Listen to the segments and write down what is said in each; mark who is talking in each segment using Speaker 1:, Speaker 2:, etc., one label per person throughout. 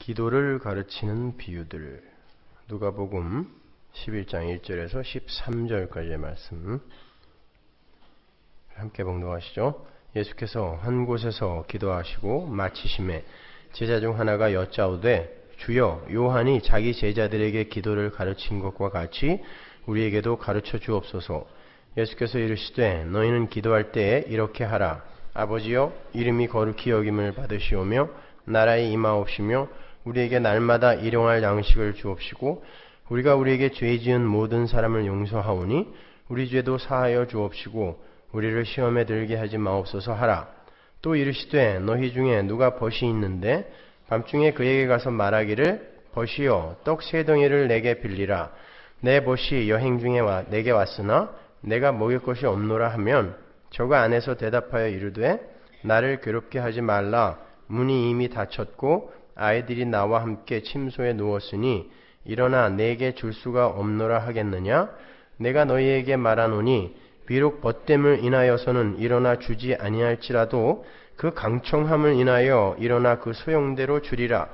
Speaker 1: 기도를 가르치는 비유들. 누가복음 11장 1절에서 13절까지의 말씀 함께 봉독하시죠. 예수께서 한 곳에서 기도하시고 마치심에 제자 중 하나가 여짜오되 주여, 요한이 자기 제자들에게 기도를 가르친 것과 같이 우리에게도 가르쳐 주옵소서. 예수께서 이르시되 너희는 기도할 때에 이렇게 하라. 아버지여, 이름이 거룩히 여김을 받으시오며 나라에 임하옵시며 우리에게 날마다 일용할 양식을 주옵시고 우리가 우리에게 죄 지은 모든 사람을 용서하오니 우리 죄도 사하여 주옵시고 우리를 시험에 들게 하지 마옵소서 하라. 또 이르시되 너희 중에 누가 벗이 있는데 밤중에 그에게 가서 말하기를 벗이여, 떡 3덩이를 내게 빌리라. 내 벗이 여행 중에 내게 왔으나 내가 먹일 것이 없노라 하면 저가 안에서 대답하여 이르되 나를 괴롭게 하지 말라. 문이 이미 닫혔고 아이들이 나와 함께 침소에 누웠으니 일어나 내게 줄 수가 없노라 하겠느냐? 내가 너희에게 말하노니 비록 벗됨을 인하여서는 일어나 주지 아니할지라도 그 강청함을 인하여 일어나 그 소용대로 주리라.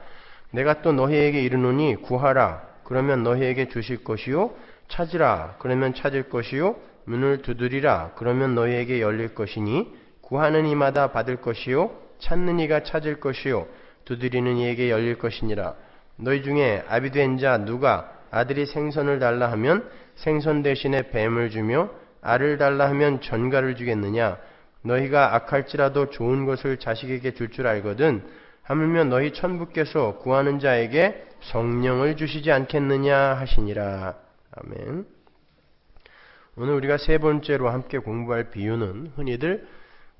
Speaker 1: 내가 또 너희에게 이르노니 구하라. 그러면 너희에게 주실 것이요. 찾으라. 그러면 찾을 것이요. 문을 두드리라. 그러면 너희에게 열릴 것이니 구하는 이마다 받을 것이요. 찾는 이가 찾을 것이요. 두드리는 이에게 열릴 것이니라. 너희 중에 아비된 자 누가 아들이 생선을 달라 하면 생선 대신에 뱀을 주며 알을 달라 하면 전갈을 주겠느냐? 너희가 악할지라도 좋은 것을 자식에게 줄 줄 알거든 하물며 너희 천부께서 구하는 자에게 성령을 주시지 않겠느냐 하시니라. 아멘. 오늘 우리가 세 번째로 함께 공부할 비유는 흔히들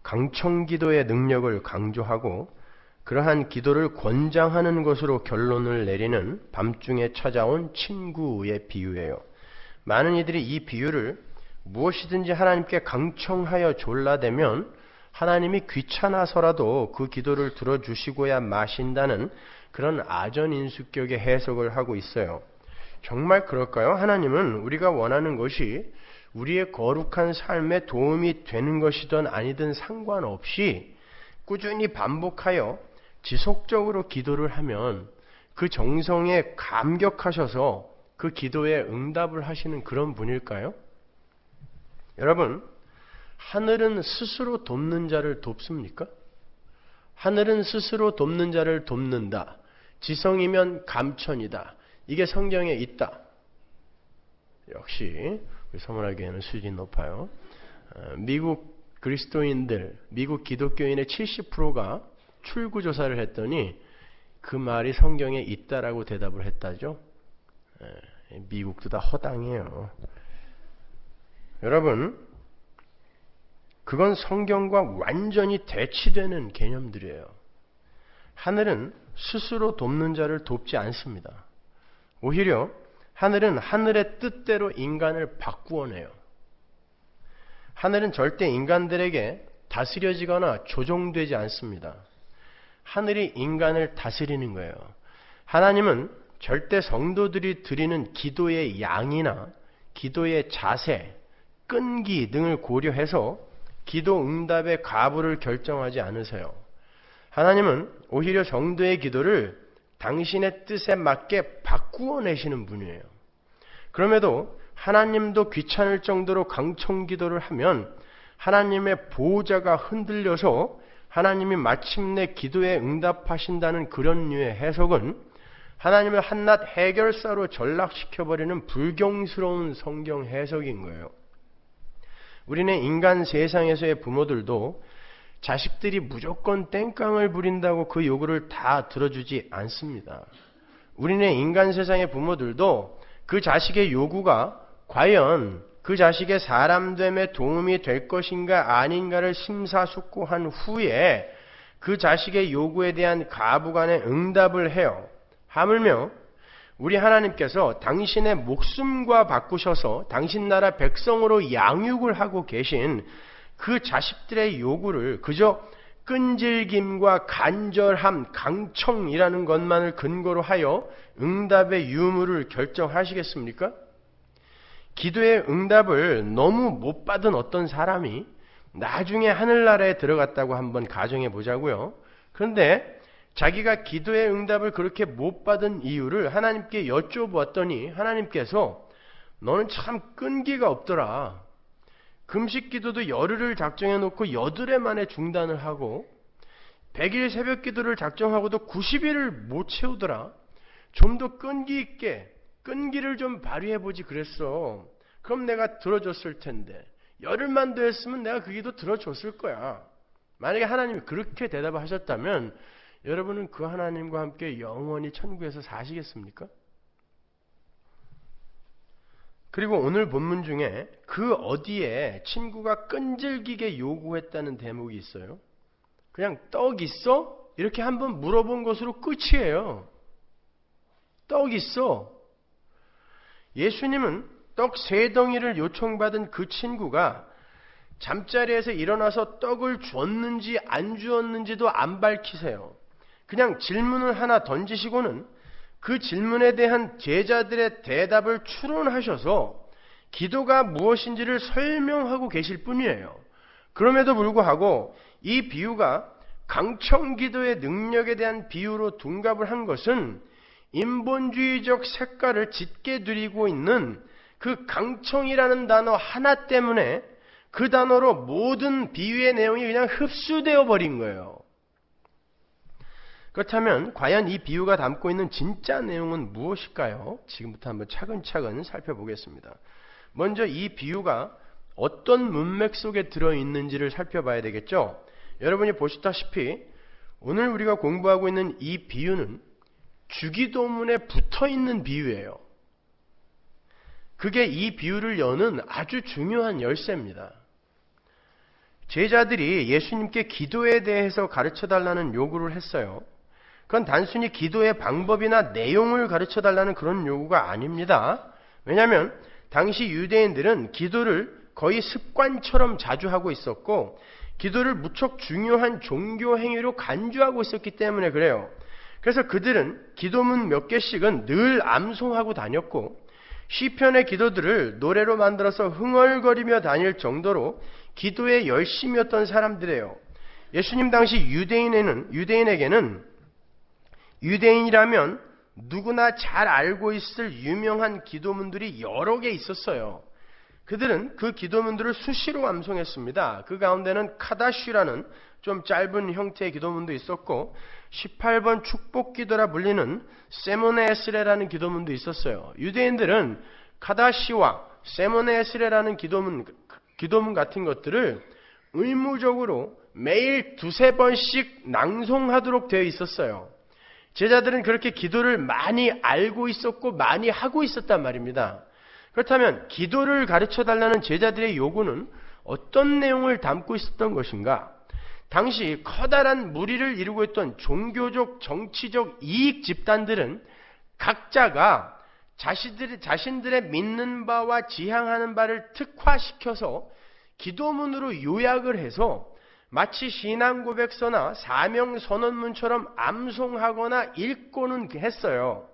Speaker 1: 강청기도의 능력을 강조하고 그러한 기도를 권장하는 것으로 결론을 내리는 밤중에 찾아온 친구의 비유예요. 많은 이들이 이 비유를 무엇이든지 하나님께 강청하여 졸라대면 하나님이 귀찮아서라도 그 기도를 들어주시고야 마신다는 그런 아전인수격의 해석을 하고 있어요. 정말 그럴까요? 하나님은 우리가 원하는 것이 우리의 거룩한 삶에 도움이 되는 것이든 아니든 상관없이 꾸준히 반복하여 지속적으로 기도를 하면 그 정성에 감격하셔서 그 기도에 응답을 하시는 그런 분일까요? 여러분, 하늘은 스스로 돕는 자를 돕습니까? 하늘은 스스로 돕는 자를 돕는다. 지성이면 감천이다. 이게 성경에 있다. 역시 우리 서문학교에는 수준이 높아요. 미국 그리스도인들, 미국 기독교인의 70%가 출구조사를 했더니 그 말이 성경에 있다라고 대답을 했다죠. 미국도 다 허당이에요. 여러분, 그건 성경과 완전히 대치되는 개념들이에요. 하늘은 스스로 돕는 자를 돕지 않습니다. 오히려 하늘은 하늘의 뜻대로 인간을 바꾸어내요. 하늘은 절대 인간들에게 다스려지거나 조종되지 않습니다. 하늘이 인간을 다스리는 거예요. 하나님은 절대 성도들이 드리는 기도의 양이나 기도의 자세, 끈기 등을 고려해서 기도 응답의 가부를 결정하지 않으세요. 하나님은 오히려 성도의 기도를 당신의 뜻에 맞게 바꾸어내시는 분이에요. 그럼에도 하나님도 귀찮을 정도로 강청기도를 하면 하나님의 보호자가 흔들려서 하나님이 마침내 기도에 응답하신다는 그런 류의 해석은 하나님을 한낱 해결사로 전락시켜버리는 불경스러운 성경 해석인 거예요. 우리는 인간 세상에서의 부모들도 자식들이 무조건 땡깡을 부린다고 그 요구를 다 들어주지 않습니다. 우리는 인간 세상의 부모들도 그 자식의 요구가 과연 그 자식의 사람됨에 도움이 될 것인가 아닌가를 심사숙고한 후에 그 자식의 요구에 대한 가부간의 응답을 해요. 하물며 우리 하나님께서 당신의 목숨과 바꾸셔서 당신 나라 백성으로 양육을 하고 계신 그 자식들의 요구를 그저 끈질김과 간절함, 강청이라는 것만을 근거로 하여 응답의 유무를 결정하시겠습니까? 기도의 응답을 너무 못 받은 어떤 사람이 나중에 하늘나라에 들어갔다고 한번 가정해 보자고요. 그런데 자기가 기도의 응답을 그렇게 못 받은 이유를 하나님께 여쭤보았더니 하나님께서 너는 참 끈기가 없더라. 금식 기도도 열흘을 작정해 놓고 8회 만에 중단을 하고 100일 새벽 기도를 작정하고도 90일을 못 채우더라. 좀 더 끈기 있게 끈기를 좀 발휘해 보지 그랬어. 그럼 내가 들어줬을 텐데 열흘만 더 했으면 내가 그 기도 들어줬을 거야. 만약에 하나님이 그렇게 대답하셨다면 여러분은 그 하나님과 함께 영원히 천국에서 사시겠습니까? 그리고 오늘 본문 중에 그 어디에 친구가 끈질기게 요구했다는 대목이 있어요. 그냥 떡 있어? 이렇게 한번 물어본 것으로 끝이에요. 떡 있어? 예수님은 떡 3덩이를 요청받은 그 친구가 잠자리에서 일어나서 떡을 줬는지 안 주었는지도 안 밝히세요. 그냥 질문을 하나 던지시고는 그 질문에 대한 제자들의 대답을 추론하셔서 기도가 무엇인지를 설명하고 계실 뿐이에요. 그럼에도 불구하고 이 비유가 강청기도의 능력에 대한 비유로 둔갑을 한 것은 인본주의적 색깔을 짙게 들이고 있는 그 강청이라는 단어 하나 때문에 그 단어로 모든 비유의 내용이 그냥 흡수되어 버린 거예요. 그렇다면 과연 이 비유가 담고 있는 진짜 내용은 무엇일까요? 지금부터 한번 차근차근 살펴보겠습니다. 먼저 이 비유가 어떤 문맥 속에 들어있는지를 살펴봐야 되겠죠? 여러분이 보시다시피 오늘 우리가 공부하고 있는 이 비유는 주기도문에 붙어있는 비유예요. 그게 이 비유를 여는 아주 중요한 열쇠입니다. 제자들이 예수님께 기도에 대해서 가르쳐달라는 요구를 했어요. 그건 단순히 기도의 방법이나 내용을 가르쳐달라는 그런 요구가 아닙니다. 왜냐하면 당시 유대인들은 기도를 거의 습관처럼 자주 하고 있었고 기도를 무척 중요한 종교 행위로 간주하고 있었기 때문에 그래요. 그래서 그들은 기도문 몇 개씩은 늘 암송하고 다녔고 시편의 기도들을 노래로 만들어서 흥얼거리며 다닐 정도로 기도에 열심이었던 사람들이에요. 예수님 당시 유대인에게는 유대인이라면 누구나 잘 알고 있을 유명한 기도문들이 여러 개 있었어요. 그들은 그 기도문들을 수시로 암송했습니다. 그 가운데는 카다쉬라는 좀 짧은 형태의 기도문도 있었고 18번 축복기도라 불리는 세모네 에스레라는 기도문도 있었어요. 유대인들은 카다시와 세모네 에스레라는 기도문 같은 것들을 의무적으로 매일 2-3번씩 낭송하도록 되어 있었어요. 제자들은 그렇게 기도를 많이 알고 있었고 많이 하고 있었단 말입니다. 그렇다면 기도를 가르쳐달라는 제자들의 요구는 어떤 내용을 담고 있었던 것인가? 당시 커다란 무리를 이루고 있던 종교적, 정치적 이익 집단들은 각자가 자신들의 믿는 바와 지향하는 바를 특화시켜서 기도문으로 요약을 해서 마치 신앙고백서나 사명선언문처럼 암송하거나 읽고는 했어요.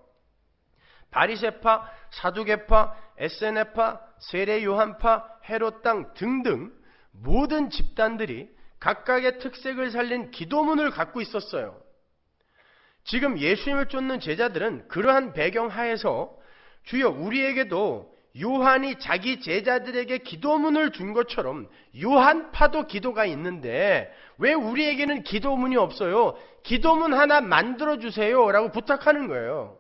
Speaker 1: 바리새파, 사두개파, 에세네파, 세례요한파, 헤롯당 등등 모든 집단들이 각각의 특색을 살린 기도문을 갖고 있었어요. 지금 예수님을 쫓는 제자들은 그러한 배경 하에서 주여 우리에게도 요한이 자기 제자들에게 기도문을 준 것처럼 요한파도 기도가 있는데 왜 우리에게는 기도문이 없어요? 기도문 하나 만들어주세요 라고 부탁하는 거예요.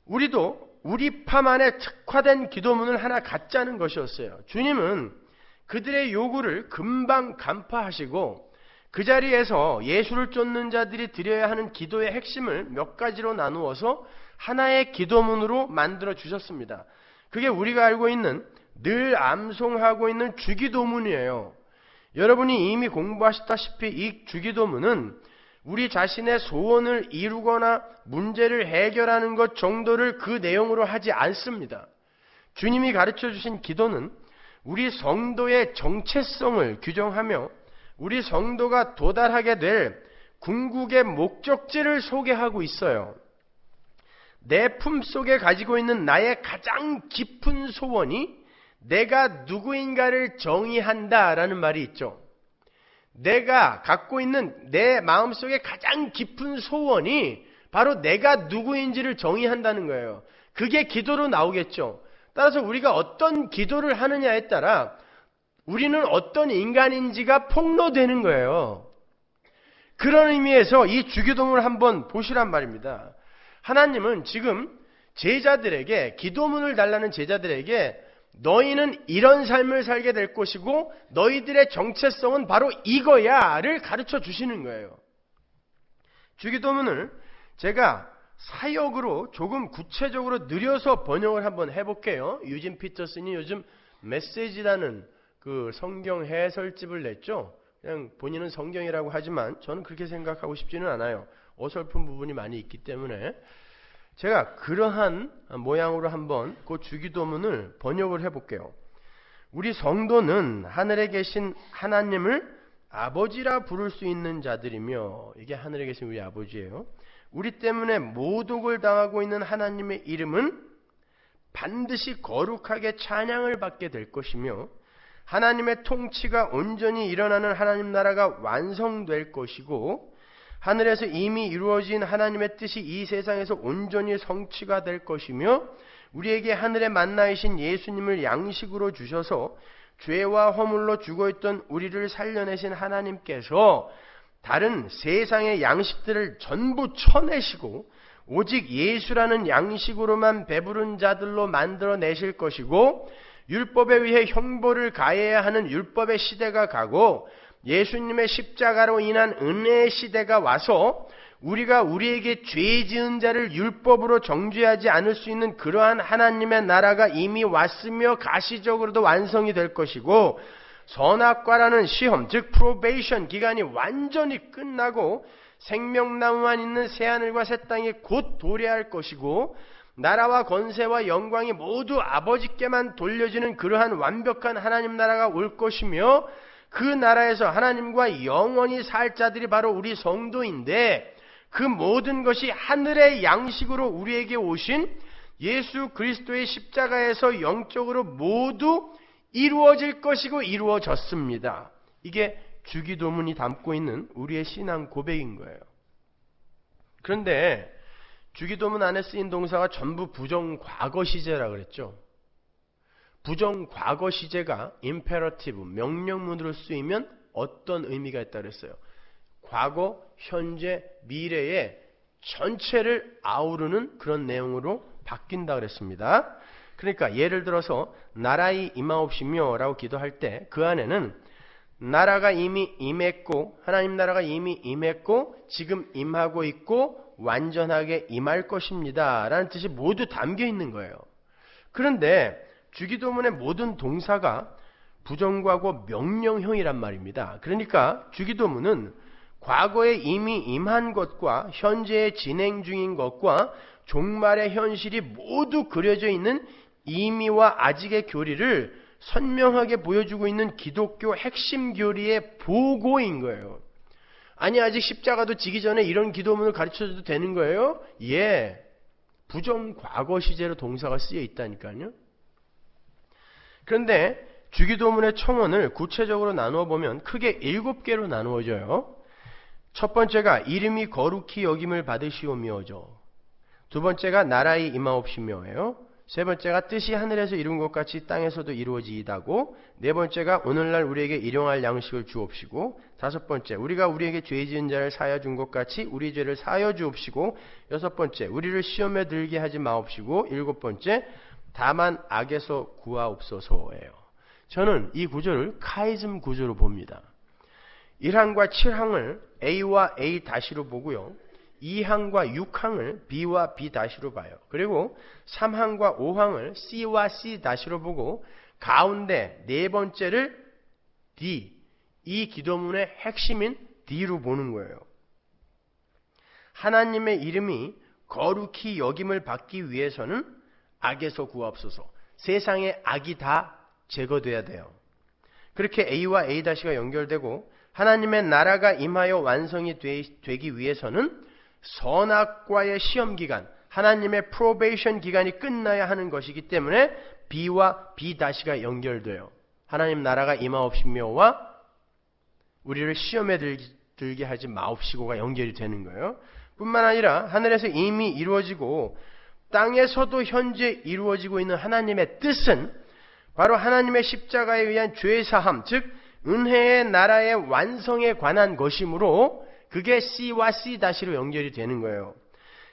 Speaker 1: 우리도 우리 파만에 특화된 기도문을 하나 갖자는 것이었어요. 주님은 그들의 요구를 금방 간파하시고 그 자리에서 예수를 쫓는 자들이 드려야 하는 기도의 핵심을 몇 가지로 나누어서 하나의 기도문으로 만들어 주셨습니다. 그게 우리가 알고 있는 늘 암송하고 있는 주기도문이에요. 여러분이 이미 공부하셨다시피 이 주기도문은 우리 자신의 소원을 이루거나 문제를 해결하는 것 정도를 그 내용으로 하지 않습니다. 주님이 가르쳐 주신 기도는 우리 성도의 정체성을 규정하며 우리 성도가 도달하게 될 궁극의 목적지를 소개하고 있어요. 내 품속에 가지고 있는 나의 가장 깊은 소원이 내가 누구인가를 정의한다라는 말이 있죠. 내가 갖고 있는 내 마음속에 가장 깊은 소원이 바로 내가 누구인지를 정의한다는 거예요. 그게 기도로 나오겠죠. 따라서 우리가 어떤 기도를 하느냐에 따라 우리는 어떤 인간인지가 폭로되는 거예요. 그런 의미에서 이 주기도문을 한번 보시란 말입니다. 하나님은 지금 제자들에게, 기도문을 달라는 제자들에게 너희는 이런 삶을 살게 될 것이고 너희들의 정체성은 바로 이거야를 가르쳐 주시는 거예요. 주기도문을 제가 사역으로 조금 구체적으로 느려서 번역을 한번 해볼게요. 유진 피터슨이 요즘 메시지라는 그 성경 해설집을 냈죠. 그냥 본인은 성경이라고 하지만 저는 그렇게 생각하고 싶지는 않아요. 어설픈 부분이 많이 있기 때문에 제가 그러한 모양으로 한번 그 주기도문을 번역을 해볼게요. 우리 성도는 하늘에 계신 하나님을 아버지라 부를 수 있는 자들이며, 이게 하늘에 계신 우리 아버지예요. 우리 때문에 모독을 당하고 있는 하나님의 이름은 반드시 거룩하게 찬양을 받게 될 것이며 하나님의 통치가 온전히 일어나는 하나님 나라가 완성될 것이고 하늘에서 이미 이루어진 하나님의 뜻이 이 세상에서 온전히 성취가 될 것이며 우리에게 하늘의 만나이신 예수님을 양식으로 주셔서 죄와 허물로 죽어있던 우리를 살려내신 하나님께서 다른 세상의 양식들을 전부 쳐내시고 오직 예수라는 양식으로만 배부른 자들로 만들어내실 것이고 율법에 의해 형벌을 가해야 하는 율법의 시대가 가고 예수님의 십자가로 인한 은혜의 시대가 와서 우리가 우리에게 죄 지은 자를 율법으로 정죄하지 않을 수 있는 그러한 하나님의 나라가 이미 왔으며 가시적으로도 완성이 될 것이고 선악과라는 시험, 즉 프로베이션 기간이 완전히 끝나고 생명나무만 있는 새하늘과 새 땅에 곧 도래할 것이고 나라와 권세와 영광이 모두 아버지께만 돌려지는 그러한 완벽한 하나님 나라가 올 것이며 그 나라에서 하나님과 영원히 살 자들이 바로 우리 성도인데 그 모든 것이 하늘의 양식으로 우리에게 오신 예수 그리스도의 십자가에서 영적으로 모두 이루어질 것이고 이루어졌습니다. 이게 주기도문이 담고 있는 우리의 신앙 고백인 거예요. 그런데 주기도문 안에 쓰인 동사가 전부 부정과거 시제라 그랬죠. 부정과거 시제가 임페러티브, 명령문으로 쓰이면 어떤 의미가 있다 그랬어요. 과거, 현재, 미래의 전체를 아우르는 그런 내용으로 바뀐다 그랬습니다. 그러니까 예를 들어서 나라의 임하옵시며 라고 기도할 때 그 안에는 나라가 이미 임했고 하나님 나라가 이미 임했고 지금 임하고 있고 완전하게 임할 것입니다 라는 뜻이 모두 담겨 있는 거예요. 그런데 주기도문의 모든 동사가 부정과거 명령형이란 말입니다. 그러니까 주기도문은 과거에 이미 임한 것과 현재에 진행 중인 것과 종말의 현실이 모두 그려져 있는 이미와 아직의 교리를 선명하게 보여주고 있는 기독교 핵심 교리의 보고인 거예요. 아니 아직 십자가도 지기 전에 이런 기도문을 가르쳐줘도 되는 거예요? 예, 부정과거 시제로 동사가 쓰여 있다니까요. 그런데 주기도문의 청원을 구체적으로 나누어 보면 크게 7개로 나누어져요. 첫 번째가 이름이 거룩히 여김을 받으시오며죠. 두 번째가 나라의 임하옵시며예요. 세 번째가 뜻이 하늘에서 이룬 것 같이 땅에서도 이루어지이다고. 네 번째가 오늘날 우리에게 일용할 양식을 주옵시고. 다섯 번째 우리가 우리에게 죄 지은 자를 사하여 준 것 같이 우리 죄를 사하여 주옵시고. 여섯 번째 우리를 시험에 들게 하지 마옵시고. 일곱 번째 다만 악에서 구하옵소서예요. 저는 이 구조를 카이즘 구조로 봅니다. 1항과 7항을 A와 A-로 보고요. 2항과 6항을 B와 B-로 봐요. 그리고 3항과 5항을 C와 C-로 보고 가운데 네 번째를 D, 이 기도문의 핵심인 D로 보는 거예요. 하나님의 이름이 거룩히 여김을 받기 위해서는 악에서 구하옵소서. 세상의 악이 다 제거돼야 돼요. 그렇게 A와 A-가 연결되고 하나님의 나라가 임하여 완성이 되기 위해서는 선악과의 시험기간, 하나님의 프로베이션 기간이 끝나야 하는 것이기 때문에 B와 B-가 연결돼요. 하나님 나라가 임하옵시며와 우리를 시험에 들게 하지 마옵시고가 연결이 되는 거예요. 뿐만 아니라 하늘에서 이미 이루어지고 땅에서도 현재 이루어지고 있는 하나님의 뜻은 바로 하나님의 십자가에 의한 죄사함, 즉 은혜의 나라의 완성에 관한 것이므로 그게 C와 C-로 연결이 되는 거예요.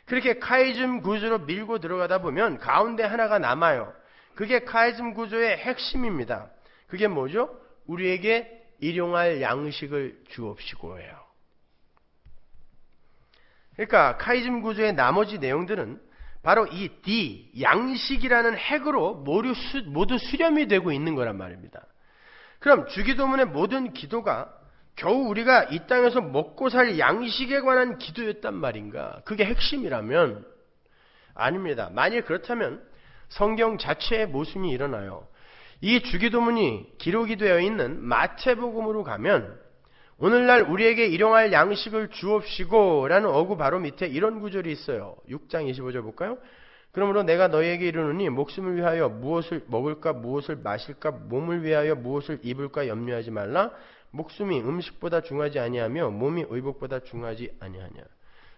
Speaker 1: 그렇게 카이즘 구조로 밀고 들어가다 보면 가운데 하나가 남아요. 그게 카이즘 구조의 핵심입니다. 그게 뭐죠? 우리에게 일용할 양식을 주옵시고예요. 그러니까 카이즘 구조의 나머지 내용들은 바로 이 D, 양식이라는 핵으로 모두 수렴이 되고 있는 거란 말입니다. 그럼 주기도문의 모든 기도가 겨우 우리가 이 땅에서 먹고 살 양식에 관한 기도였단 말인가? 그게 핵심이라면 아닙니다. 만일 그렇다면 성경 자체의 모순이 일어나요. 이 주기도문이 기록이 되어 있는 마태복음으로 가면 오늘날 우리에게 일용할 양식을 주옵시고 라는 어구 바로 밑에 이런 구절이 있어요. 6장 25절 볼까요? 그러므로 내가 너희에게 이르노니 목숨을 위하여 무엇을 먹을까 무엇을 마실까 몸을 위하여 무엇을 입을까 염려하지 말라. 목숨이 음식보다 중하지 아니하며 몸이 의복보다 중하지 아니하냐.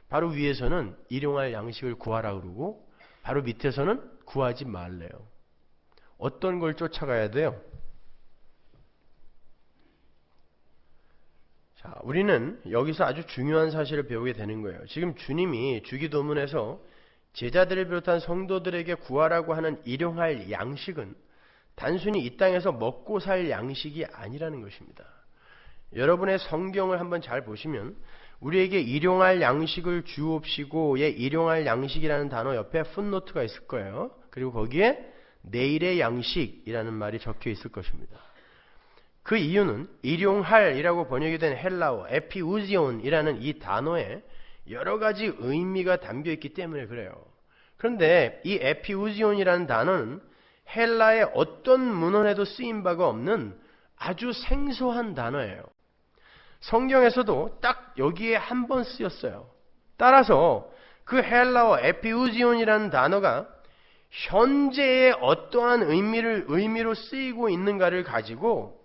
Speaker 1: 바로 위에서는 일용할 양식을 구하라 그러고 바로 밑에서는 구하지 말래요. 어떤 걸 쫓아가야 돼요? 자, 우리는 여기서 아주 중요한 사실을 배우게 되는 거예요. 지금 주님이 주기도문에서 제자들을 비롯한 성도들에게 구하라고 하는 일용할 양식은 단순히 이 땅에서 먹고 살 양식이 아니라는 것입니다. 여러분의 성경을 한번 잘 보시면 우리에게 일용할 양식을 주옵시고의 일용할 양식이라는 단어 옆에 풋노트가 있을 거예요. 그리고 거기에 내일의 양식이라는 말이 적혀 있을 것입니다. 그 이유는 일용할이라고 번역이 된 헬라어 에피우지온이라는 이 단어에 여러 가지 의미가 담겨 있기 때문에 그래요. 그런데 이 에피우지온이라는 단어는 헬라의 어떤 문헌에도 쓰인 바가 없는 아주 생소한 단어예요. 성경에서도 딱 여기에 한 번 쓰였어요. 따라서 그 헬라어 에피우지온이라는 단어가 현재의 어떠한 의미로 쓰이고 있는가를 가지고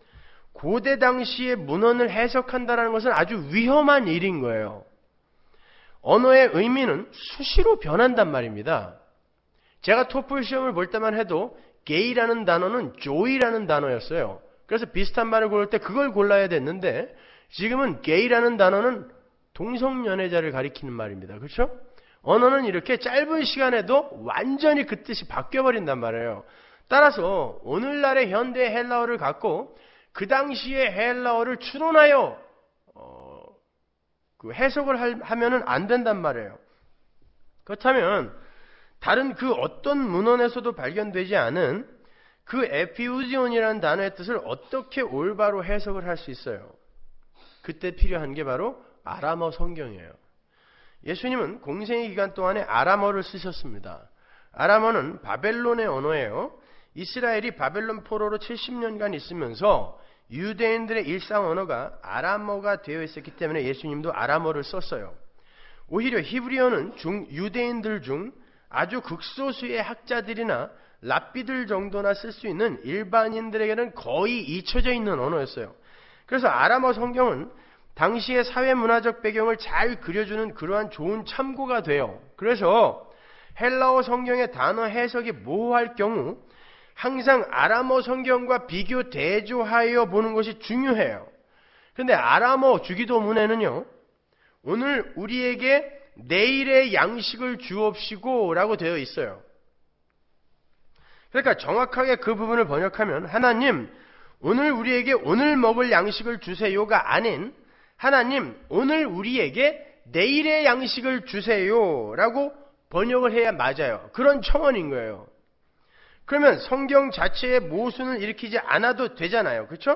Speaker 1: 고대 당시의 문헌을 해석한다는 것은 아주 위험한 일인 거예요. 언어의 의미는 수시로 변한단 말입니다. 제가 토플 시험을 볼 때만 해도 게이라는 단어는 조이라는 단어였어요. 그래서 비슷한 말을 고를 때 그걸 골라야 됐는데 지금은 게이라는 단어는 동성연애자를 가리키는 말입니다. 그렇죠? 언어는 이렇게 짧은 시간에도 완전히 그 뜻이 바뀌어버린단 말이에요. 따라서 오늘날의 현대 헬라어를 갖고 그 당시의 헬라어를 추론하여 그 해석을 하면은 안 된단 말이에요. 그렇다면 다른 그 어떤 문헌에서도 발견되지 않은 그 에피우지온이라는 단어의 뜻을 어떻게 올바로 해석을 할 수 있어요? 그때 필요한 게 바로 아람어 성경이에요. 예수님은 공생의 기간 동안에 아람어를 쓰셨습니다. 아람어는 바벨론의 언어예요. 이스라엘이 바벨론 포로로 70년간 있으면서 유대인들의 일상 언어가 아람어가 되어 있었기 때문에 예수님도 아람어를 썼어요. 오히려 히브리어는 유대인들 중 아주 극소수의 학자들이나 랍비들 정도나 쓸 수 있는 일반인들에게는 거의 잊혀져 있는 언어였어요. 그래서 아람어 성경은 당시의 사회문화적 배경을 잘 그려주는 그러한 좋은 참고가 돼요. 그래서 헬라어 성경의 단어 해석이 모호할 경우 항상 아람어 성경과 비교 대조하여 보는 것이 중요해요. 그런데 아람어 주기도문에는요, 오늘 우리에게 내일의 양식을 주옵시고 라고 되어 있어요. 그러니까 정확하게 그 부분을 번역하면 하나님 오늘 우리에게 오늘 먹을 양식을 주세요가 아닌 하나님 오늘 우리에게 내일의 양식을 주세요라고 번역을 해야 맞아요. 그런 첨언인 거예요. 그러면 성경 자체의 모순을 일으키지 않아도 되잖아요. 그렇죠?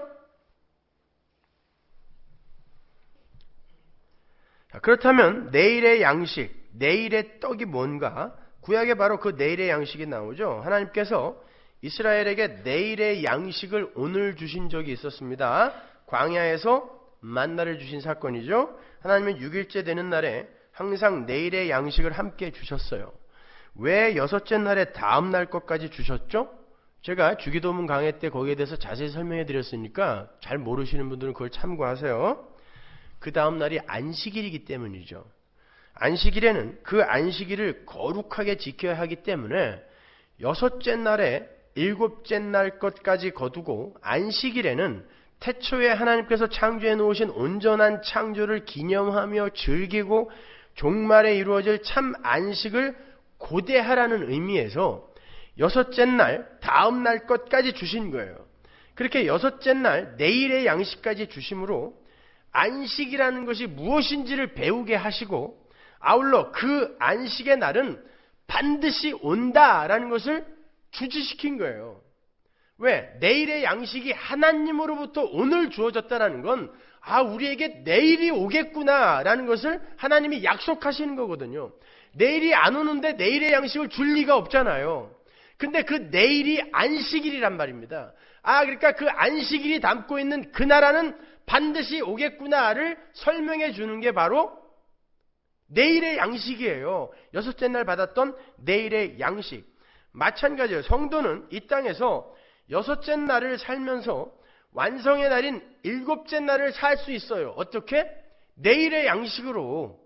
Speaker 1: 그렇다면 내일의 양식, 내일의 떡이 뭔가? 구약에 바로 그 내일의 양식이 나오죠. 하나님께서 이스라엘에게 내일의 양식을 오늘 주신 적이 있었습니다. 광야에서 만나를 주신 사건이죠. 하나님은 6일째 되는 날에 항상 내일의 양식을 함께 주셨어요. 왜 6째 날에 다음 날 것까지 주셨죠? 제가 주기도문 강의 때 거기에 대해서 자세히 설명해 드렸으니까 잘 모르시는 분들은 그걸 참고하세요. 그 다음 날이 안식일이기 때문이죠. 안식일에는 그 안식일을 거룩하게 지켜야 하기 때문에 여섯째 날에 일곱째 날 것까지 거두고 안식일에는 태초에 하나님께서 창조해 놓으신 온전한 창조를 기념하며 즐기고 종말에 이루어질 참 안식을 고대하라는 의미에서 여섯째 날, 다음 날 것까지 주신 거예요. 그렇게 여섯째 날, 내일의 양식까지 주심으로 안식이라는 것이 무엇인지를 배우게 하시고 아울러 그 안식의 날은 반드시 온다라는 것을 주지시킨 거예요. 왜? 내일의 양식이 하나님으로부터 오늘 주어졌다는 건 우리에게 내일이 오겠구나라는 것을 하나님이 약속하시는 거거든요. 내일이 안 오는데 내일의 양식을 줄 리가 없잖아요. 근데 그 내일이 안식일이란 말입니다. 그러니까 그 안식일이 담고 있는 그 나라는 반드시 오겠구나를 설명해 주는 게 바로 내일의 양식이에요. 여섯째 날 받았던 내일의 양식. 마찬가지예요. 성도는 이 땅에서 여섯째 날을 살면서 완성의 날인 일곱째 날을 살 수 있어요. 어떻게? 내일의 양식으로.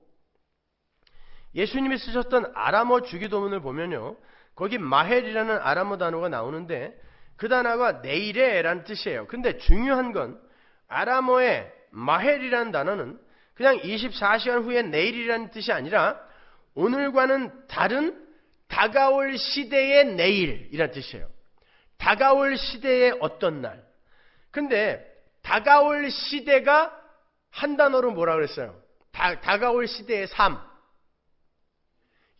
Speaker 1: 예수님이 쓰셨던 아람어 주기도문을 보면요. 거기 마헬이라는 아람어 단어가 나오는데 그 단어가 내일에라는 뜻이에요. 근데 중요한 건 아람어의 마헬이라는 단어는 그냥 24시간 후에 내일이라는 뜻이 아니라 오늘과는 다른 다가올 시대의 내일이라는 뜻이에요. 다가올 시대의 어떤 날. 근데 다가올 시대가 한 단어로 뭐라 그랬어요? 다가올 시대의 삶.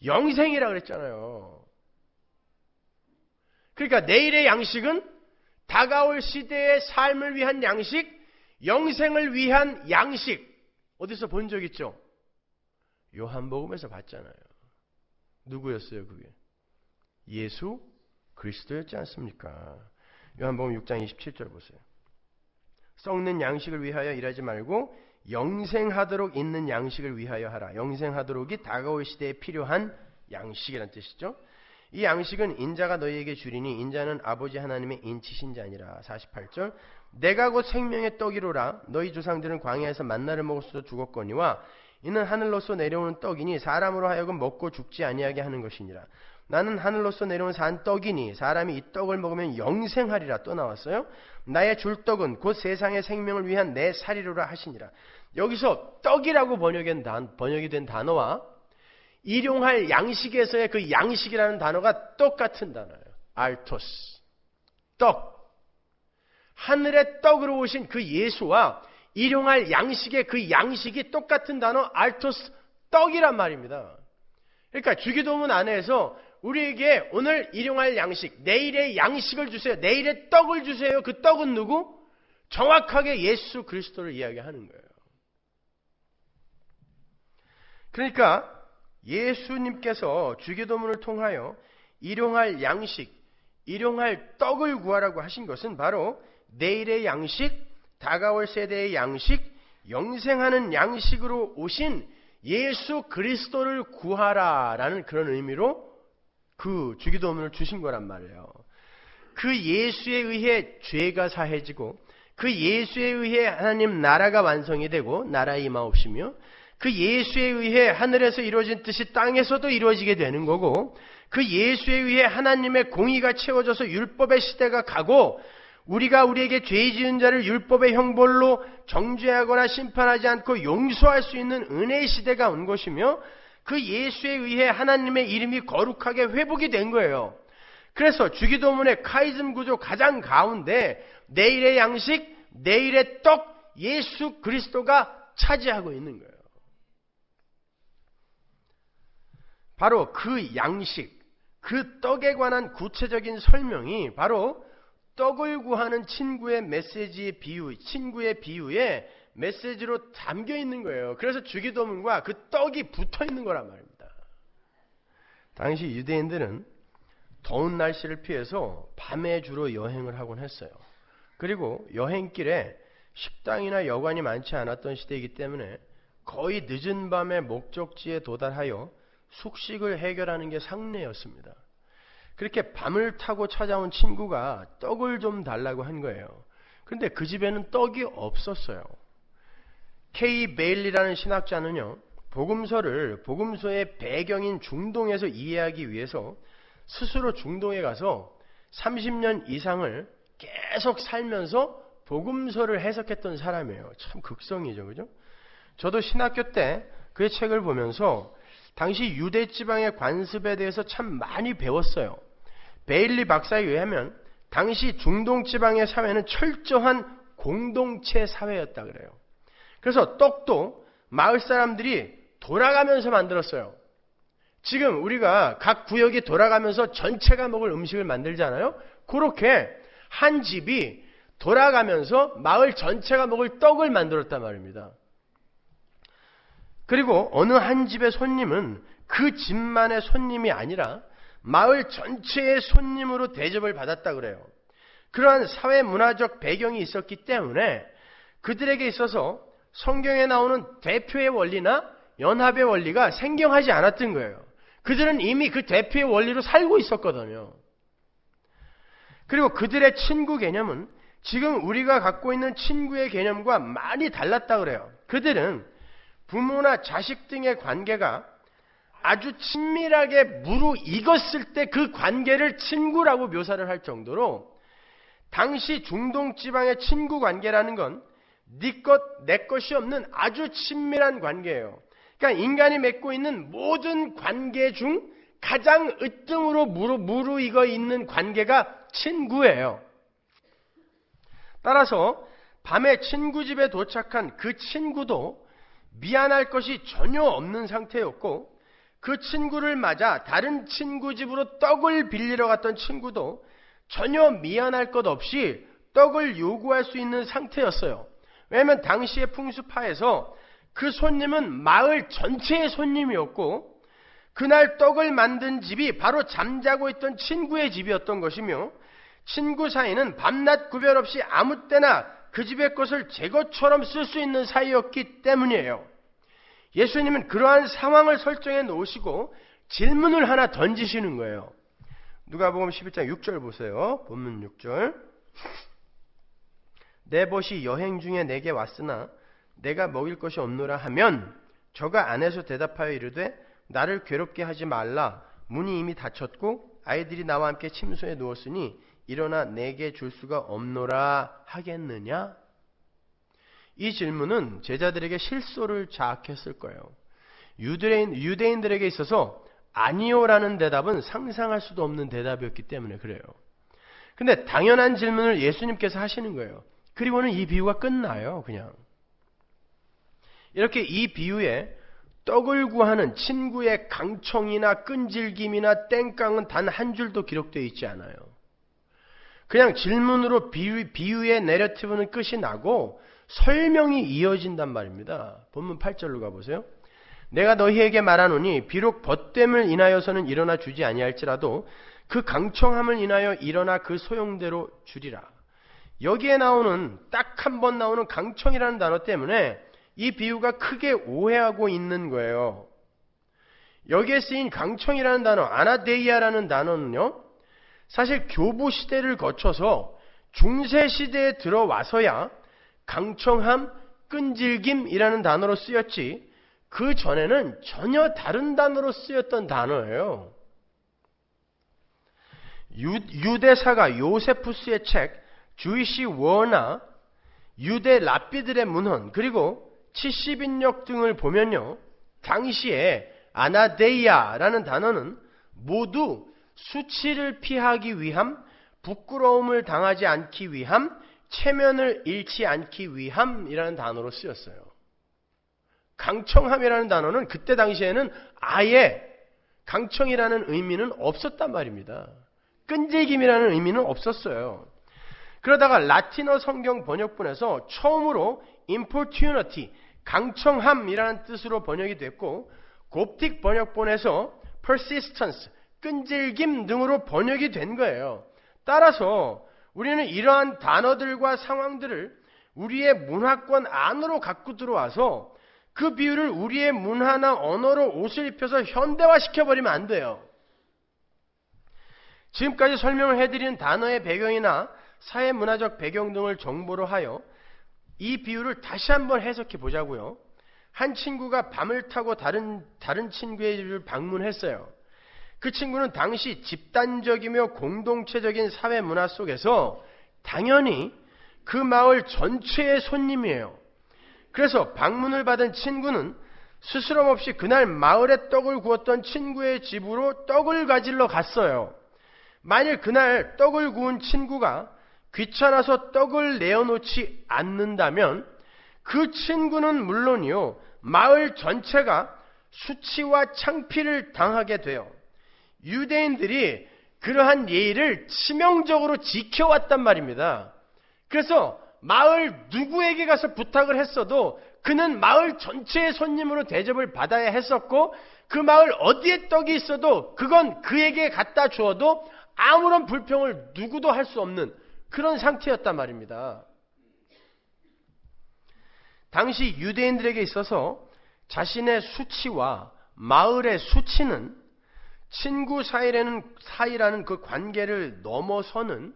Speaker 1: 영생이라 그랬잖아요. 그러니까 내일의 양식은 다가올 시대의 삶을 위한 양식, 영생을 위한 양식. 어디서 본 적 있죠? 요한복음에서 봤잖아요. 누구였어요 그게? 예수 그리스도였지 않습니까? 요한복음 6장 27절 보세요. 썩는 양식을 위하여 일하지 말고 영생하도록 있는 양식을 위하여 하라. 영생하도록이 다가올 시대에 필요한 양식이란 뜻이죠. 이 양식은 인자가 너희에게 주리니 인자는 아버지 하나님의 인치신 자니라. 48절. 내가 곧 생명의 떡이로라. 너희 조상들은 광야에서 만나를 먹었어 죽었거니와 이는 하늘로서 내려오는 떡이니 사람으로 하여금 먹고 죽지 아니하게 하는 것이니라. 나는 하늘로서 내려온 산 떡이니 사람이 이 떡을 먹으면 영생하리라. 또 나왔어요. 나의 줄 떡은 곧 세상의 생명을 위한 내 살이로라 하시니라. 여기서 떡이라고 번역이 된 단어와 일용할 양식에서의 그 양식이라는 단어가 똑같은 단어예요. 알토스. 떡. 하늘의 떡으로 오신 그 예수와 일용할 양식의 그 양식이 똑같은 단어 알토스 떡이란 말입니다. 그러니까 주기도문 안에서 우리에게 오늘 일용할 양식, 내일의 양식을 주세요. 내일의 떡을 주세요. 그 떡은 누구? 정확하게 예수 그리스도를 이야기하는 거예요. 그러니까 예수님께서 주기도문을 통하여 일용할 양식, 일용할 떡을 구하라고 하신 것은 바로 내일의 양식, 다가올 세대의 양식, 영생하는 양식으로 오신 예수 그리스도를 구하라라는 그런 의미로 그 주기도문을 주신 거란 말이에요. 그 예수에 의해 죄가 사해지고 그 예수에 의해 하나님 나라가 완성이 되고 나라의 임하옵시며 그 예수에 의해 하늘에서 이루어진 뜻이 땅에서도 이루어지게 되는 거고 그 예수에 의해 하나님의 공의가 채워져서 율법의 시대가 가고 우리가 우리에게 죄 지은 자를 율법의 형벌로 정죄하거나 심판하지 않고 용서할 수 있는 은혜의 시대가 온 것이며 그 예수에 의해 하나님의 이름이 거룩하게 회복이 된 거예요. 그래서 주기도문의 카이즘 구조 가장 가운데 내일의 양식, 내일의 떡, 예수 그리스도가 차지하고 있는 거예요. 바로 그 양식, 그 떡에 관한 구체적인 설명이 바로 떡을 구하는 친구의 메시지의 비유, 친구의 비유에 메시지로 담겨 있는 거예요. 그래서 주기도문과 그 떡이 붙어 있는 거란 말입니다. 당시 유대인들은 더운 날씨를 피해서 밤에 주로 여행을 하곤 했어요. 그리고 여행길에 식당이나 여관이 많지 않았던 시대이기 때문에 거의 늦은 밤에 목적지에 도달하여 숙식을 해결하는 게 상례였습니다. 그렇게 밤을 타고 찾아온 친구가 떡을 좀 달라고 한 거예요. 그런데 그 집에는 떡이 없었어요. K. 베일리라는 신학자는요, 복음서의 배경인 중동에서 이해하기 위해서 스스로 중동에 가서 30년 이상을 계속 살면서 복음서를 해석했던 사람이에요. 참 극성이죠, 그죠? 저도 신학교 때 그의 책을 보면서 당시 유대 지방의 관습에 대해서 참 많이 배웠어요. 베일리 박사에 의하면 당시 중동 지방의 사회는 철저한 공동체 사회였다 그래요. 그래서 떡도 마을 사람들이 돌아가면서 만들었어요. 지금 우리가 각 구역이 돌아가면서 전체가 먹을 음식을 만들잖아요. 그렇게 한 집이 돌아가면서 마을 전체가 먹을 떡을 만들었단 말입니다. 그리고 어느 한 집의 손님은 그 집만의 손님이 아니라 마을 전체의 손님으로 대접을 받았다 그래요. 그러한 사회 문화적 배경이 있었기 때문에 그들에게 있어서 성경에 나오는 대표의 원리나 연합의 원리가 생경하지 않았던 거예요. 그들은 이미 그 대표의 원리로 살고 있었거든요. 그리고 그들의 친구 개념은 지금 우리가 갖고 있는 친구의 개념과 많이 달랐다 그래요. 그들은 부모나 자식 등의 관계가 아주 친밀하게 무르익었을 때 그 관계를 친구라고 묘사를 할 정도로 당시 중동 지방의 친구 관계라는 건 네 것, 내 것이 없는 아주 친밀한 관계예요. 그러니까 인간이 맺고 있는 모든 관계 중 가장 으뜸으로 무르익어 있는 관계가 친구예요. 따라서 밤에 친구 집에 도착한 그 친구도 미안할 것이 전혀 없는 상태였고, 그 친구를 맞아 다른 친구 집으로 떡을 빌리러 갔던 친구도 전혀 미안할 것 없이 떡을 요구할 수 있는 상태였어요. 왜냐하면 당시의 풍습하에서 그 손님은 마을 전체의 손님이었고, 그날 떡을 만든 집이 바로 잠자고 있던 친구의 집이었던 것이며, 친구 사이는 밤낮 구별 없이 아무 때나 그 집의 것을 제 것처럼 쓸 수 있는 사이였기 때문이에요. 예수님은 그러한 상황을 설정해 놓으시고 질문을 하나 던지시는 거예요. 누가복음 11장 6절 보세요. 본문 6절. 내 벗이 여행 중에 내게 왔으나 내가 먹일 것이 없노라 하면 저가 안에서 대답하여 이르되 나를 괴롭게 하지 말라. 문이 이미 닫혔고 아이들이 나와 함께 침소에 누웠으니 일어나 내게 줄 수가 없노라 하겠느냐? 이 질문은 제자들에게 실소를 자학했을 거예요. 유대인들에게 있어서 아니요라는 대답은 상상할 수도 없는 대답이었기 때문에 그래요. 근데 당연한 질문을 예수님께서 하시는 거예요. 그리고는 이 비유가 끝나요. 그냥 이렇게 이 비유에 떡을 구하는 친구의 강청이나 끈질김이나 땡깡은 단 한 줄도 기록되어 있지 않아요. 그냥 질문으로 비유의 내러티브는 끝이 나고 설명이 이어진단 말입니다. 본문 8절로 가보세요. 내가 너희에게 말하노니 비록 벗됨을 인하여서는 일어나 주지 아니할지라도 그 강청함을 인하여 일어나 그 소용대로 주리라. 여기에 나오는 딱 한 번 나오는 강청이라는 단어 때문에 이 비유가 크게 오해하고 있는 거예요. 여기에 쓰인 강청이라는 단어, 아나데이아라는 단어는요, 사실 교부 시대를 거쳐서 중세 시대에 들어와서야 강청함, 끈질김이라는 단어로 쓰였지, 그 전에는 전혀 다른 단어로 쓰였던 단어예요. 유대사가 요세푸스의 책 주이시 워나 유대 랍비들의 문헌 그리고 70인력 등을 보면요, 당시에 아나데이아라는 단어는 모두 수치를 피하기 위함, 부끄러움을 당하지 않기 위함, 체면을 잃지 않기 위함이라는 단어로 쓰였어요. 강청함이라는 단어는 그때 당시에는 아예 강청이라는 의미는 없었단 말입니다. 끈질김이라는 의미는 없었어요. 그러다가 라틴어 성경 번역본에서 처음으로 importunity, 강청함이라는 뜻으로 번역이 됐고, 곱틱 번역본에서 persistence, 끈질김 등으로 번역이 된 거예요. 따라서 우리는 이러한 단어들과 상황들을 우리의 문화권 안으로 갖고 들어와서 그 비유를 우리의 문화나 언어로 옷을 입혀서 현대화시켜버리면 안 돼요. 지금까지 설명을 해드린 단어의 배경이나 사회문화적 배경 등을 정보로 하여 이 비유를 다시 한번 해석해 보자고요. 한 친구가 밤을 타고 다른 친구의 집을 방문했어요. 그 친구는 당시 집단적이며 공동체적인 사회문화 속에서 당연히 그 마을 전체의 손님이에요. 그래서 방문을 받은 친구는 스스럼 없이 그날 마을에 떡을 구웠던 친구의 집으로 떡을 가지러 갔어요. 만일 그날 떡을 구운 친구가 귀찮아서 떡을 내어놓지 않는다면 그 친구는 물론이요, 마을 전체가 수치와 창피를 당하게 돼요. 유대인들이 그러한 예의를 치명적으로 지켜왔단 말입니다. 그래서 마을 누구에게 가서 부탁을 했어도 그는 마을 전체의 손님으로 대접을 받아야 했었고, 그 마을 어디에 떡이 있어도 그건 그에게 갖다 주어도 아무런 불평을 누구도 할 수 없는 그런 상태였단 말입니다. 당시 유대인들에게 있어서 자신의 수치와 마을의 수치는 친구 사이라는 그 관계를 넘어서는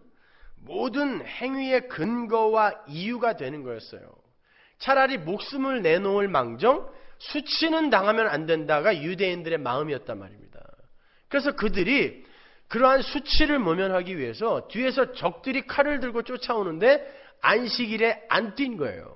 Speaker 1: 모든 행위의 근거와 이유가 되는 거였어요. 차라리 목숨을 내놓을 망정 수치는 당하면 안 된다가 유대인들의 마음이었단 말입니다. 그래서 그들이 그러한 수치를 모면하기 위해서 뒤에서 적들이 칼을 들고 쫓아오는데 안식일에 안 뛴 거예요.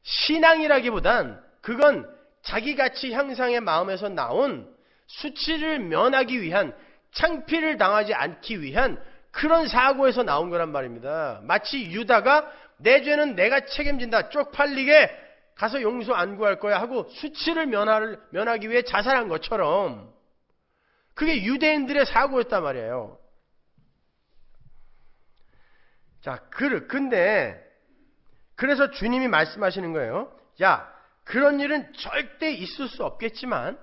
Speaker 1: 신앙이라기보단 그건 자기 가치 향상의 마음에서 나온 수치를 면하기 위한, 창피를 당하지 않기 위한 그런 사고에서 나온 거란 말입니다. 마치 유다가 내 죄는 내가 책임진다, 쪽팔리게 가서 용서 안 구할 거야 하고 수치를 면하기 위해 자살한 것처럼 그게 유대인들의 사고였단 말이에요. 자, 근데 그래서 주님이 말씀하시는 거예요. 야, 그런 일은 절대 있을 수 없겠지만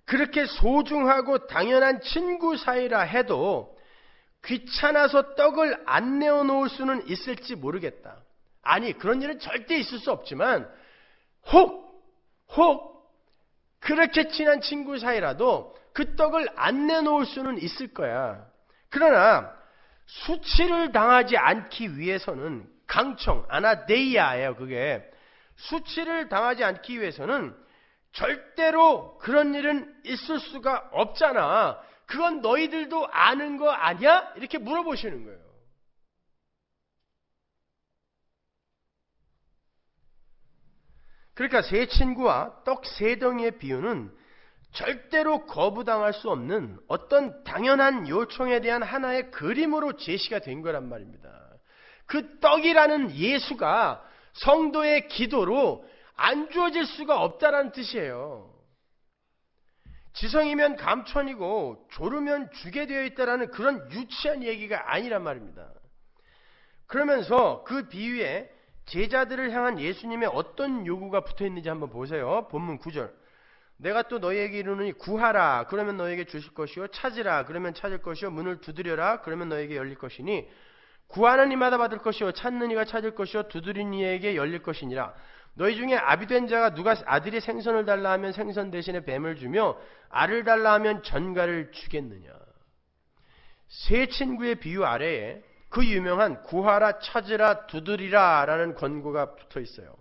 Speaker 1: 그렇게 소중하고 당연한 친구 사이라 해도 귀찮아서 떡을 안 내어놓을 수는 있을지 모르겠다. 아니, 그런 일은 절대 있을 수 없지만 혹 그렇게 친한 친구 사이라도 그 떡을 안 내놓을 수는 있을 거야. 그러나 수치를 당하지 않기 위해서는, 강청, 아나데이아예요. 그게 수치를 당하지 않기 위해서는 절대로 그런 일은 있을 수가 없잖아. 그건 너희들도 아는 거 아니야? 이렇게 물어보시는 거예요. 그러니까 세 친구와 떡 세 덩이의 비유는 절대로 거부당할 수 없는 어떤 당연한 요청에 대한 하나의 그림으로 제시가 된 거란 말입니다. 그 떡이라는 예수가 성도의 기도로 안 주어질 수가 없다라는 뜻이에요. 지성이면 감천이고 졸으면 죽게 되어 있다라는 그런 유치한 얘기가 아니란 말입니다. 그러면서 그 비유에 제자들을 향한 예수님의 어떤 요구가 붙어있는지 한번 보세요. 본문 9절. 내가 또 너희에게 이르노니 구하라 그러면 너희에게 주실 것이요, 찾으라 그러면 찾을 것이요, 문을 두드려라 그러면 너희에게 열릴 것이니 구하는 이마다 받을 것이요, 찾는 이가 찾을 것이요, 두드리는 이에게 열릴 것이니라. 너희 중에 아비된 자가 누가 아들이 생선을 달라 하면 생선 대신에 뱀을 주며 알을 달라 하면 전갈을 주겠느냐. 세 친구의 비유 아래에 그 유명한 구하라, 찾으라, 두드리라 라는 권고가 붙어 있어요.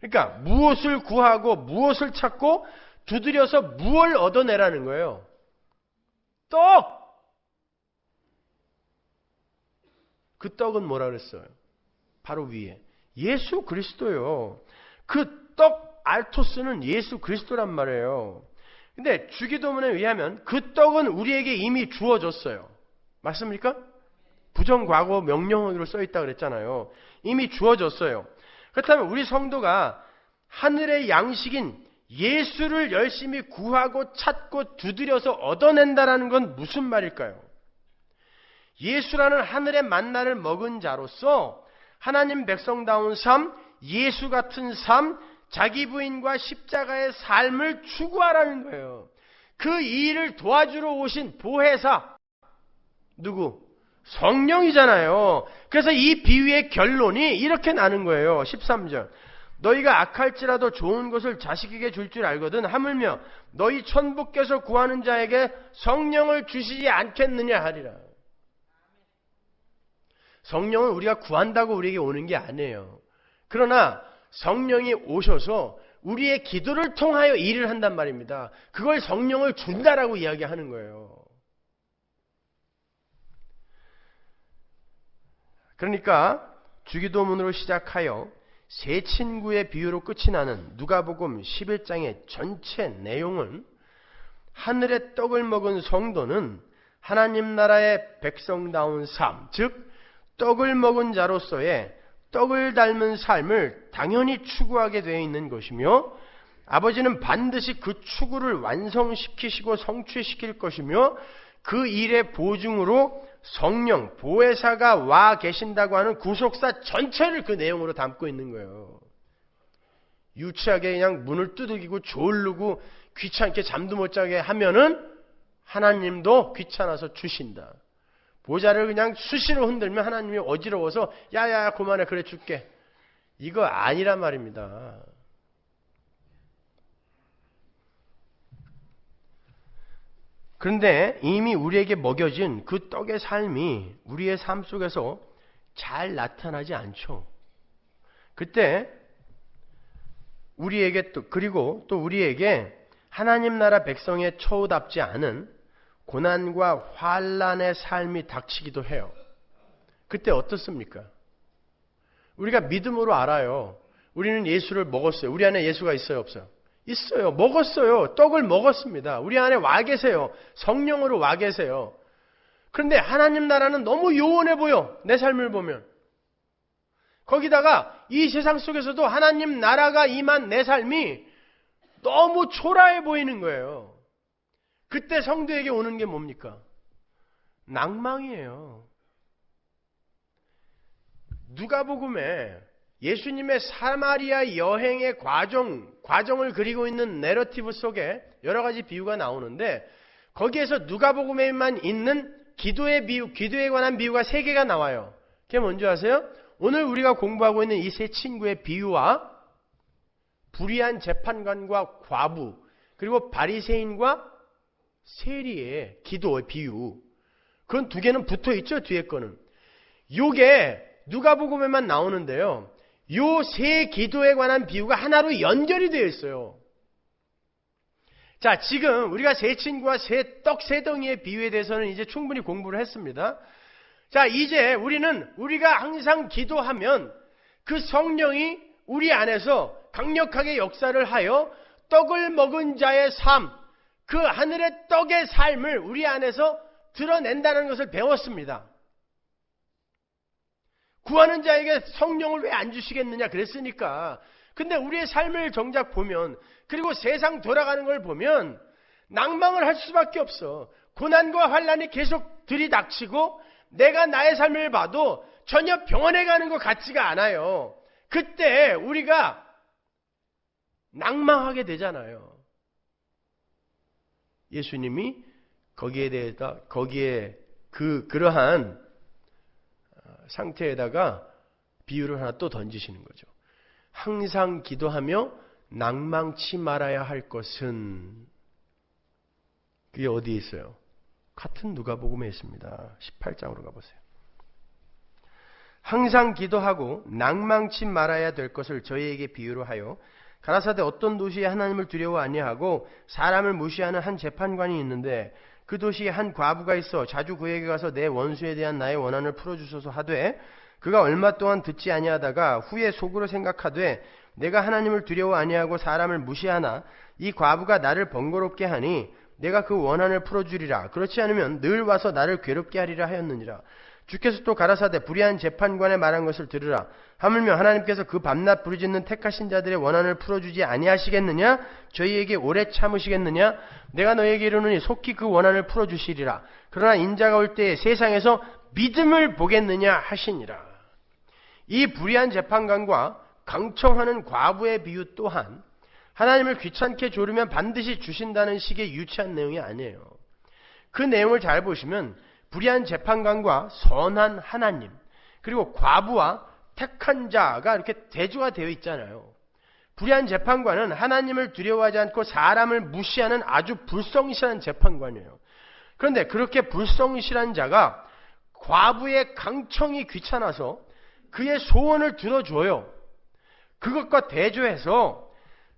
Speaker 1: 그러니까 무엇을 구하고 무엇을 찾고 두드려서 무엇을 얻어내라는 거예요. 떡! 그 떡은 뭐라 그랬어요? 바로 위에 예수 그리스도요. 그 떡 알토스는 예수 그리스도란 말이에요. 근데 주기도문에 의하면 그 떡은 우리에게 이미 주어졌어요. 맞습니까? 부정과거 명령어로 써있다 그랬잖아요. 이미 주어졌어요. 그렇다면 우리 성도가 하늘의 양식인 예수를 열심히 구하고 찾고 두드려서 얻어낸다라는 건 무슨 말일까요? 예수라는 하늘의 만나를 먹은 자로서 하나님 백성다운 삶, 예수 같은 삶, 자기 부인과 십자가의 삶을 추구하라는 거예요. 그 일을 도와주러 오신 보혜사 누구? 성령이잖아요. 그래서 이 비유의 결론이 이렇게 나는 거예요. 13절. 너희가 악할지라도 좋은 것을 자식에게 줄 줄 알거든 하물며 너희 천부께서 구하는 자에게 성령을 주시지 않겠느냐 하리라. 성령은 우리가 구한다고 우리에게 오는 게 아니에요. 그러나 성령이 오셔서 우리의 기도를 통하여 일을 한단 말입니다. 그걸 성령을 준다라고 이야기하는 거예요. 그러니까 주기도문으로 시작하여 세 친구의 비유로 끝이 나는 누가복음 11장의 전체 내용은 하늘의 떡을 먹은 성도는 하나님 나라의 백성다운 삶, 즉 떡을 먹은 자로서의 떡을 닮은 삶을 당연히 추구하게 되어 있는 것이며, 아버지는 반드시 그 추구를 완성시키시고 성취시킬 것이며, 그 일의 보증으로 성령, 보혜사가 와 계신다고 하는 구속사 전체를 그 내용으로 담고 있는 거예요. 유치하게 그냥 문을 두들기고 졸르고 귀찮게 잠도 못 자게 하면은 하나님도 귀찮아서 주신다. 보좌를 그냥 수시로 흔들면 하나님이 어지러워서 야야야 그만해 그래 줄게. 이거 아니란 말입니다. 그런데 이미 우리에게 먹여진 그 떡의 삶이 우리의 삶 속에서 잘 나타나지 않죠. 그때 우리에게 그리고 또 우리에게 하나님 나라 백성의 처우답지 않은 고난과 환난의 삶이 닥치기도 해요. 그때 어떻습니까? 우리가 믿음으로 알아요. 우리는 예수를 먹었어요. 우리 안에 예수가 있어요, 없어요? 있어요. 먹었어요. 떡을 먹었습니다. 우리 안에 와 계세요. 성령으로 와 계세요. 그런데 하나님 나라는 너무 요원해 보여. 내 삶을 보면. 거기다가 이 세상 속에서도 하나님 나라가 임한 내 삶이 너무 초라해 보이는 거예요. 그때 성도에게 오는 게 뭡니까? 낭망이에요. 누가복음에 예수님의 사마리아 여행의 과정을 그리고 있는 내러티브 속에 여러 가지 비유가 나오는데, 거기에서 누가복음에만 있는 기도의 비유, 기도에 관한 비유가 3개가 나와요. 그게 뭔지 아세요? 오늘 우리가 공부하고 있는 이 세 친구의 비유와 불의한 재판관과 과부, 그리고 바리새인과 세리의 기도의 비유, 그건 2개는 붙어있죠. 뒤에 거는. 요게 누가복음에만 나오는데요, 요 세 기도에 관한 비유가 하나로 연결이 되어 있어요. 자, 지금 우리가 세 친구와 떡 세 덩이의 비유에 대해서는 이제 충분히 공부를 했습니다. 자, 이제 우리가 항상 기도하면 그 성령이 우리 안에서 강력하게 역사를 하여 떡을 먹은 자의 삶, 그 하늘의 떡의 삶을 우리 안에서 드러낸다는 것을 배웠습니다. 구하는 자에게 성령을 왜 안 주시겠느냐 그랬으니까. 근데 우리의 삶을 정작 보면, 그리고 세상 돌아가는 걸 보면 낭망을 할 수밖에 없어. 고난과 환난이 계속 들이닥치고 내가 나의 삶을 봐도 전혀 병원에 가는 것 같지가 않아요. 그때 우리가 낭망하게 되잖아요. 예수님이 거기에 그러한 상태에다가 비유를 하나 또 던지시는 거죠. 항상 기도하며 낭망치 말아야 할 것은, 그게 어디에 있어요? 같은 누가복음에 있습니다. 18장으로 가보세요. 항상 기도하고 낭망치 말아야 될 것을 저희에게 비유로 하여 가라사대 어떤 도시에 하나님을 두려워 아니하고 사람을 무시하는 한 재판관이 있는데, 그 도시에 한 과부가 있어 자주 그에게 가서 내 원수에 대한 나의 원한을 풀어주소서 하되, 그가 얼마 동안 듣지 아니하다가 후에 속으로 생각하되 내가 하나님을 두려워 아니하고 사람을 무시하나 이 과부가 나를 번거롭게 하니 내가 그 원한을 풀어주리라. 그렇지 않으면 늘 와서 나를 괴롭게 하리라 하였느니라. 주께서 또 가라사대 불의한 재판관의 말한 것을 들으라. 하물며 하나님께서 그 밤낮 부르짖는 택하신 자들의 원한을 풀어주지 아니하시겠느냐? 저희에게 오래 참으시겠느냐? 내가 너에게 이르노니 속히 그 원한을 풀어주시리라. 그러나 인자가 올 때에 세상에서 믿음을 보겠느냐 하시니라. 이 불의한 재판관과 강청하는 과부의 비유 또한 하나님을 귀찮게 조르면 반드시 주신다는 식의 유치한 내용이 아니에요. 그 내용을 잘 보시면 불의한 재판관과 선한 하나님, 그리고 과부와 택한 자가 이렇게 대조가 되어 있잖아요. 불의한 재판관은 하나님을 두려워하지 않고 사람을 무시하는 아주 불성실한 재판관이에요. 그런데 그렇게 불성실한 자가 과부의 강청이 귀찮아서 그의 소원을 들어줘요. 그것과 대조해서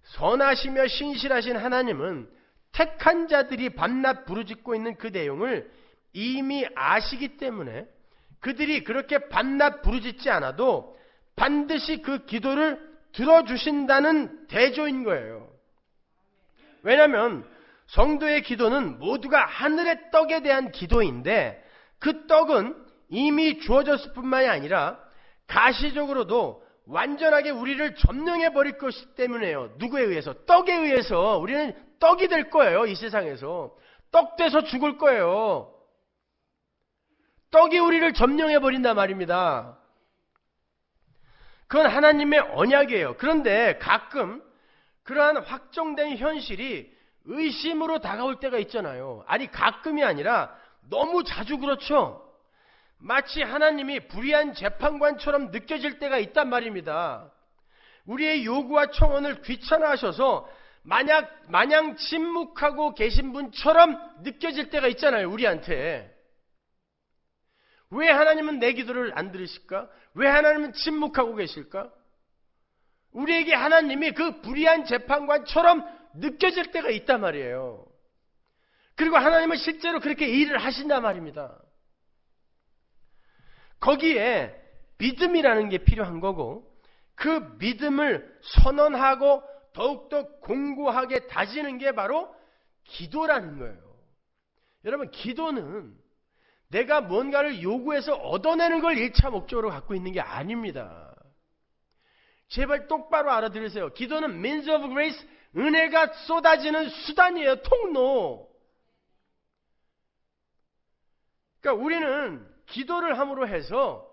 Speaker 1: 선하시며 신실하신 하나님은 택한 자들이 밤낮 부르짖고 있는 그 내용을 이미 아시기 때문에 그들이 그렇게 밤낮 부르짖지 않아도 반드시 그 기도를 들어주신다는 대조인 거예요. 왜냐하면 성도의 기도는 모두가 하늘의 떡에 대한 기도인데 그 떡은 이미 주어졌을 뿐만이 아니라 가시적으로도 완전하게 우리를 점령해 버릴 것이기 때문에요. 누구에 의해서? 떡에 의해서 우리는 떡이 될 거예요. 이 세상에서. 떡 돼서 죽을 거예요. 떡이 우리를 점령해 버린단 말입니다. 그건 하나님의 언약이에요. 그런데 가끔 그러한 확정된 현실이 의심으로 다가올 때가 있잖아요. 아니 가끔이 아니라 너무 자주 그렇죠. 마치 하나님이 불의한 재판관처럼 느껴질 때가 있단 말입니다. 우리의 요구와 청원을 귀찮아하셔서 마냥 침묵하고 계신 분처럼 느껴질 때가 있잖아요. 우리한테. 왜 하나님은 내 기도를 안 들으실까? 왜 하나님은 침묵하고 계실까? 우리에게 하나님이 그 불의한 재판관처럼 느껴질 때가 있단 말이에요. 그리고 하나님은 실제로 그렇게 일을 하신단 말입니다. 거기에 믿음이라는 게 필요한 거고 그 믿음을 선언하고 더욱더 공고하게 다지는 게 바로 기도라는 거예요. 여러분 기도는 내가 뭔가를 요구해서 얻어내는 걸 1차 목적으로 갖고 있는 게 아닙니다. 제발 똑바로 알아들으세요. 기도는 means of grace, 은혜가 쏟아지는 수단이에요. 통로. 그러니까 우리는 기도를 함으로 해서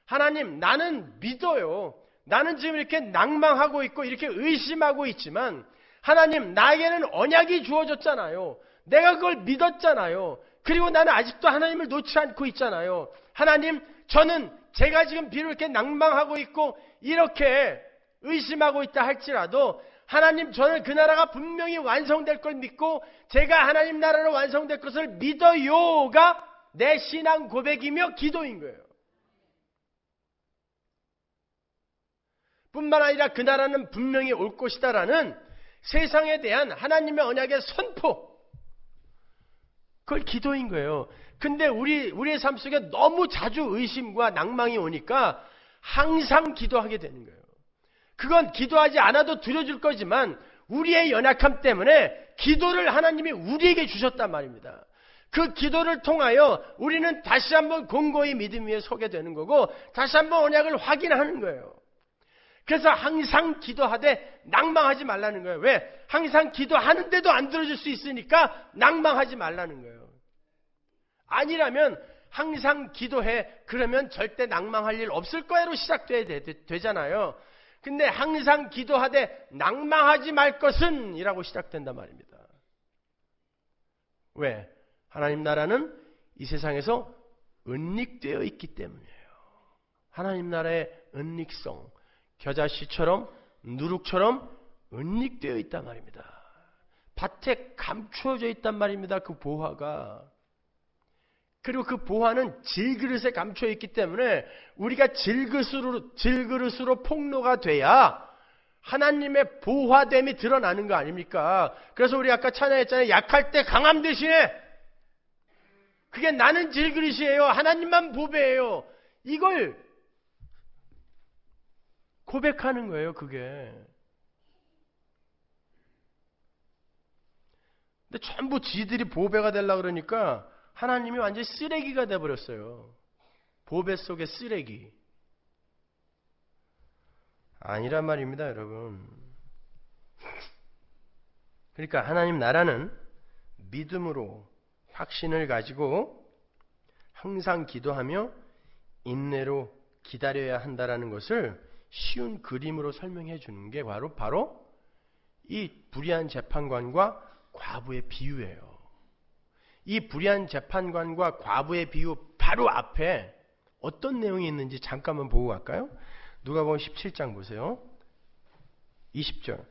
Speaker 1: 하나님 나는 믿어요. 나는 지금 이렇게 낭망하고 있고 이렇게 의심하고 있지만 하나님 나에게는 언약이 주어졌잖아요. 내가 그걸 믿었잖아요. 그리고 나는 아직도 하나님을 놓지 않고 있잖아요. 하나님 저는 제가 지금 비록 이렇게 낭망하고 있고 이렇게 의심하고 있다 할지라도 하나님 저는 그 나라가 분명히 완성될 걸 믿고 제가 하나님 나라로 완성될 것을 믿어요가 내 신앙 고백이며 기도인 거예요. 뿐만 아니라 그 나라는 분명히 올 것이다라는 세상에 대한 하나님의 언약의 선포, 그걸 기도인 거예요. 근데 우리의 삶 속에 너무 자주 의심과 낭망이 오니까 항상 기도하게 되는 거예요. 그건 기도하지 않아도 들어줄 거지만 우리의 연약함 때문에 기도를 하나님이 우리에게 주셨단 말입니다. 그 기도를 통하여 우리는 다시 한번 공고히 믿음 위에 서게 되는 거고 다시 한번 언약을 확인하는 거예요. 그래서 항상 기도하되 낭망하지 말라는 거예요. 왜? 항상 기도하는데도 안 들어줄 수 있으니까 낭망하지 말라는 거예요. 아니라면 항상 기도해. 그러면 절대 낭망할 일 없을 거야로 시작돼야 되잖아요. 근데 항상 기도하되 낭망하지 말 것은 이라고 시작된단 말입니다. 왜? 하나님 나라는 이 세상에서 은닉되어 있기 때문이에요. 하나님 나라의 은닉성, 겨자씨처럼 누룩처럼 은닉되어 있단 말입니다. 밭에 감추어져 있단 말입니다. 그 보화가. 그리고 그 보화는 질그릇에 감춰 있기 때문에 우리가 질그릇으로 폭로가 돼야 하나님의 보화됨이 드러나는 거 아닙니까? 그래서 우리 아까 찬양했잖아요. 약할 때 강함 대신에 그게 나는 질그릇이에요. 하나님만 보배예요. 이걸 고백하는 거예요. 그게. 근데 전부 지들이 보배가 되려고 그러니까 하나님이 완전히 쓰레기가 돼버렸어요. 보배 속의 쓰레기. 아니란 말입니다, 여러분. 그러니까 하나님 나라는 믿음으로 확신을 가지고 항상 기도하며 인내로 기다려야 한다라는 것을 쉬운 그림으로 설명해 주는 게 바로 이 불의한 재판관과 과부의 비유예요. 이 불의한 재판관과 과부의 비유 바로 앞에 어떤 내용이 있는지 잠깐만 보고 갈까요? 누가복음 17장 보세요. 20절.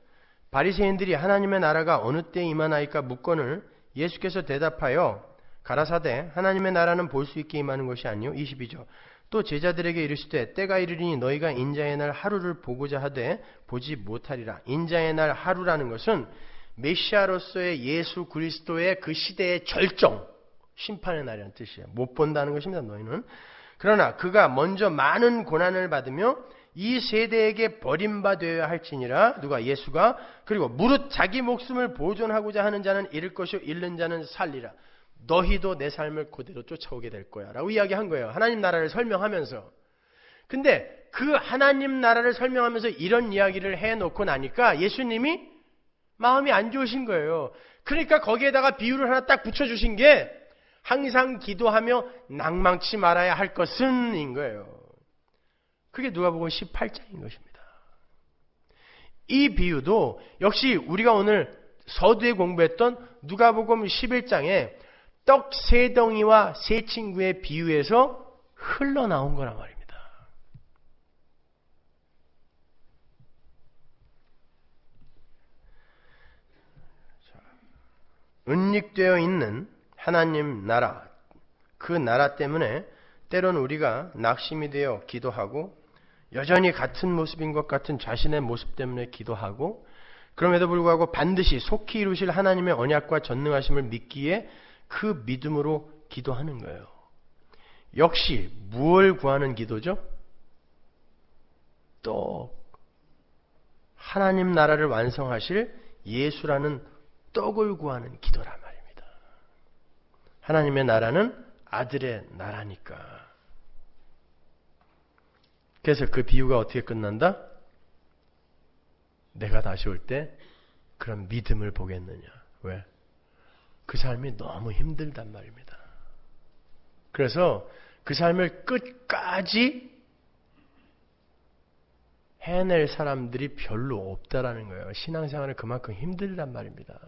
Speaker 1: 바리새인들이 하나님의 나라가 어느 때에 임하나이까 묻거늘 예수께서 대답하여 가라사대 하나님의 나라는 볼 수 있게 임하는 것이 아니요 22절 또 제자들에게 이르시되 때가 이르리니 너희가 인자의 날 하루를 보고자 하되 보지 못하리라. 인자의 날 하루라는 것은 메시아로서의 예수 그리스도의 그 시대의 절정, 심판의 날이라는 뜻이에요. 못 본다는 것입니다. 너희는. 그러나 그가 먼저 많은 고난을 받으며 이 세대에게 버림받아야 할지니라. 누가? 예수가. 그리고 무릇 자기 목숨을 보존하고자 하는 자는 잃을 것이요 잃는 자는 살리라. 너희도 내 삶을 그대로 쫓아오게 될 거야 라고 이야기한 거예요. 하나님 나라를 설명하면서. 근데 그 하나님 나라를 설명하면서 이런 이야기를 해놓고 나니까 예수님이 마음이 안 좋으신 거예요. 그러니까 거기에다가 비유를 하나 딱 붙여주신 게 항상 기도하며 낭망치 말아야 할 것은 인 거예요. 그게 누가복음 18장인 것입니다. 이 비유도 역시 우리가 오늘 서두에 공부했던 누가복음 11장에 떡 세 덩이와 세 친구의 비유에서 흘러나온 거란 말입니다. 은닉되어 있는 하나님 나라, 그 나라 때문에 때로는 우리가 낙심이 되어 기도하고 여전히 같은 모습인 것 같은 자신의 모습 때문에 기도하고 그럼에도 불구하고 반드시 속히 이루실 하나님의 언약과 전능하심을 믿기에 그 믿음으로 기도하는 거예요. 역시 무엇을 구하는 기도죠? 떡. 하나님 나라를 완성하실 예수라는 떡을 구하는 기도란 말입니다. 하나님의 나라는 아들의 나라니까. 그래서 그 비유가 어떻게 끝난다? 내가 다시 올 때 그런 믿음을 보겠느냐. 왜? 그 삶이 너무 힘들단 말입니다. 그래서 그 삶을 끝까지 해낼 사람들이 별로 없다라는 거예요. 신앙생활은 그만큼 힘들단 말입니다.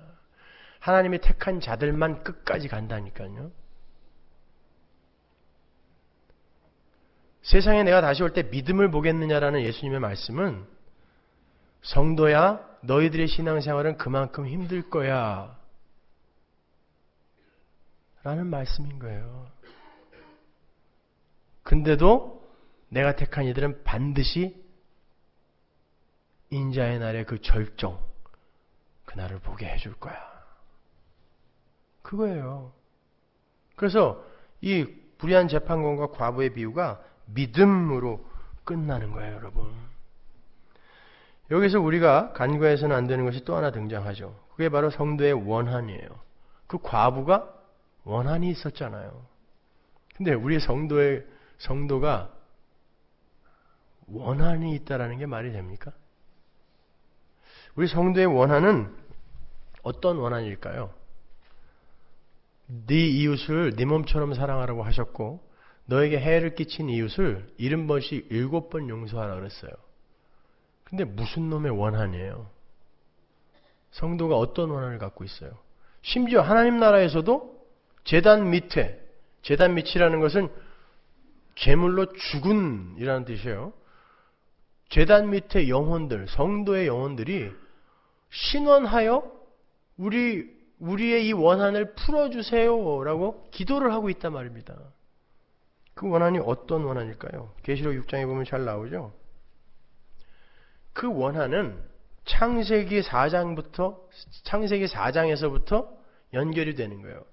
Speaker 1: 하나님이 택한 자들만 끝까지 간다니까요. 세상에 내가 다시 올 때 믿음을 보겠느냐라는 예수님의 말씀은 성도야, 너희들의 신앙생활은 그만큼 힘들 거야 라는 말씀인 거예요. 근데도 내가 택한 이들은 반드시 인자의 날의 그 절정, 그날을 보게 해줄 거야. 그거예요. 그래서 이 불의한 재판관과 과부의 비유가 믿음으로 끝나는 거예요, 여러분. 여기서 우리가 간과해서는 안 되는 것이 또 하나 등장하죠. 그게 바로 성도의 원한이에요. 그 과부가 원한이 있었잖아요. 근데 우리 성도가 원한이 있다라는 게 말이 됩니까? 우리 성도의 원한은 어떤 원한일까요? 네 이웃을 네 몸처럼 사랑하라고 하셨고 너에게 해를 끼친 이웃을 70번씩 7번 용서하라 그랬어요. 근데 무슨 놈의 원한이에요? 성도가 어떤 원한을 갖고 있어요? 심지어 하나님 나라에서도 제단 밑이라는 것은 제물로 죽은이라는 뜻이에요. 제단 밑에 영혼들, 성도의 영혼들이 신원하여 우리의 이 원한을 풀어주세요 라고 기도를 하고 있단 말입니다. 그 원한이 어떤 원한일까요? 계시록 6장에 보면 잘 나오죠. 그 원한은 창세기 4장에서부터 연결이 되는 거예요.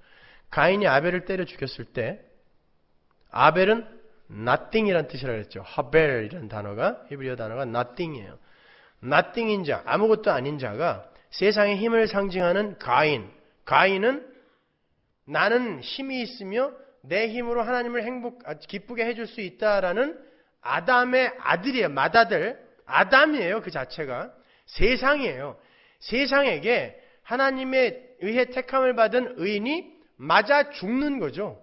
Speaker 1: 가인이 아벨을 때려 죽였을 때 아벨은 nothing이라는 뜻이라고 했죠. 하벨이라는 단어가 히브리어 단어가 nothing이에요. nothing인 자, 아무것도 아닌 자가 세상의 힘을 상징하는 가인은 나는 힘이 있으며 내 힘으로 하나님을 기쁘게 해줄 수 있다라는 아담의 아들이에요. 맏아들 아담이에요. 그 자체가 세상이에요. 세상에게 하나님에 의해 택함을 받은 의인이 맞아 죽는 거죠.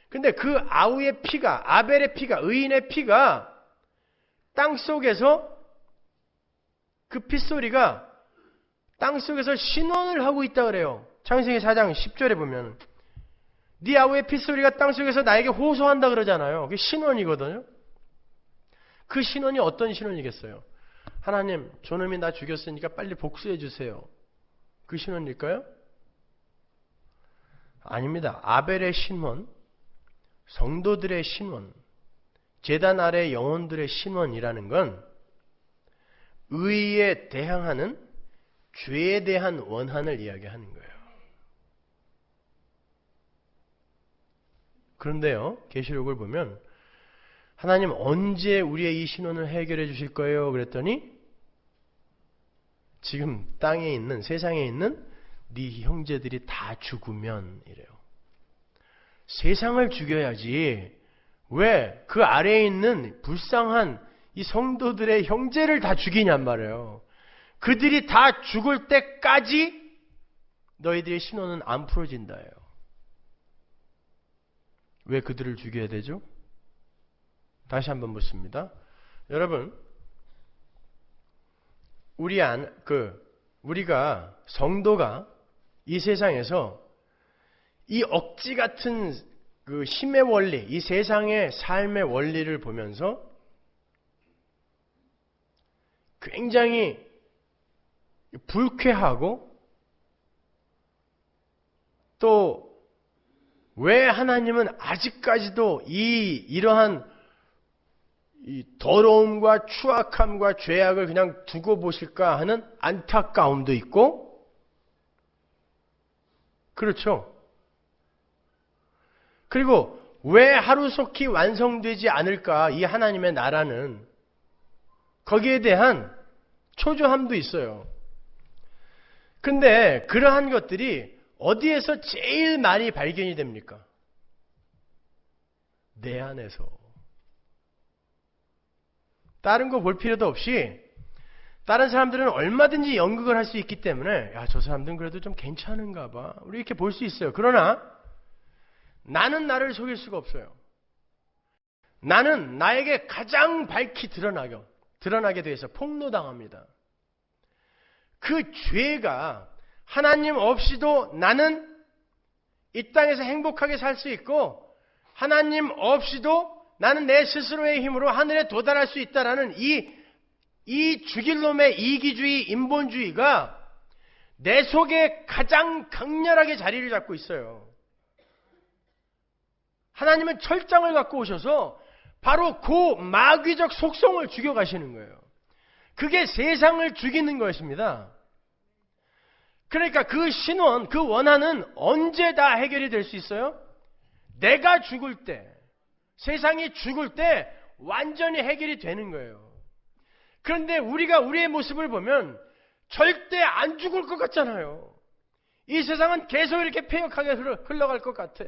Speaker 1: 근데 그 아우의 피가, 아벨의 피가, 의인의 피가 땅속에서 그 핏소리가 땅속에서 신원을 하고 있다 그래요. 창세기 4장 10절에 보면 네 아우의 핏소리가 땅속에서 나에게 호소한다 그러잖아요. 그게 신원이거든요. 그 신원이 어떤 신원이겠어요? 하나님, 저놈이 나 죽였으니까 빨리 복수해 주세요. 그 신원일까요? 아닙니다. 아벨의 신원, 성도들의 신원, 제단 아래 영혼들의 신원이라는 건 의에 대항하는 죄에 대한 원한을 이야기하는 거예요. 그런데요, 계시록을 보면 하나님 언제 우리의 이 신원을 해결해 주실 거예요? 그랬더니 지금 땅에 있는, 세상에 있는 네 형제들이 다 죽으면 이래요. 세상을 죽여야지 왜 그 아래에 있는 불쌍한 이 성도들의 형제를 다 죽이냔 말이에요. 그들이 다 죽을 때까지 너희들의 신원은 안 풀어진다예요. 왜 그들을 죽여야 되죠? 다시 한번 묻습니다. 여러분, 우리가 성도가 이 세상에서 이 억지 같은 그 힘의 원리, 이 세상의 삶의 원리를 보면서 굉장히 불쾌하고 또 왜 하나님은 아직까지도 이러한 이 더러움과 추악함과 죄악을 그냥 두고 보실까 하는 안타까움도 있고, 그렇죠. 그리고 왜 하루속히 완성되지 않을까 이 하나님의 나라는, 거기에 대한 초조함도 있어요. 근데 그러한 것들이 어디에서 제일 많이 발견이 됩니까? 내 안에서. 다른 거 볼 필요도 없이 다른 사람들은 얼마든지 연극을 할 수 있기 때문에 야, 저 사람들은 그래도 좀 괜찮은가 봐. 우리 이렇게 볼 수 있어요. 그러나 나는 나를 속일 수가 없어요. 나는 나에게 가장 밝히 드러나게 돼서 폭로당합니다. 그 죄가 하나님 없이도 나는 이 땅에서 행복하게 살 수 있고 하나님 없이도 나는 내 스스로의 힘으로 하늘에 도달할 수 있다라는 이 죽일 놈의 이기주의, 인본주의가 내 속에 가장 강렬하게 자리를 잡고 있어요. 하나님은 철장을 갖고 오셔서 바로 그 마귀적 속성을 죽여가시는 거예요. 그게 세상을 죽이는 것입니다. 그러니까 그 신원, 그 원한은 언제 다 해결이 될 수 있어요? 내가 죽을 때, 세상이 죽을 때 완전히 해결이 되는 거예요. 그런데 우리가 우리의 모습을 보면 절대 안 죽을 것 같잖아요. 이 세상은 계속 이렇게 폐역하게 흘러갈 것 같아.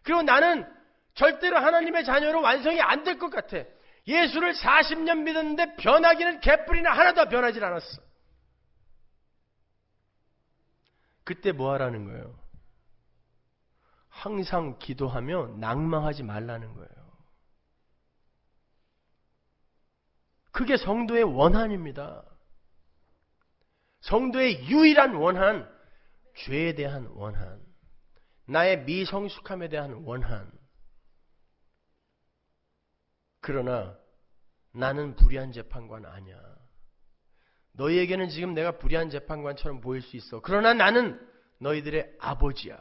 Speaker 1: 그리고 나는 절대로 하나님의 자녀로 완성이 안 될 것 같아. 예수를 40년 믿었는데 변하기는 개뿔이나 하나도 변하지 않았어. 그때 뭐 하라는 거예요? 항상 기도하며 낭망하지 말라는 거예요. 그게 성도의 원한입니다. 성도의 유일한 원한, 죄에 대한 원한, 나의 미성숙함에 대한 원한. 그러나 나는 불의한 재판관 아니야. 너희에게는 지금 내가 불의한 재판관처럼 보일 수 있어. 그러나 나는 너희들의 아버지야.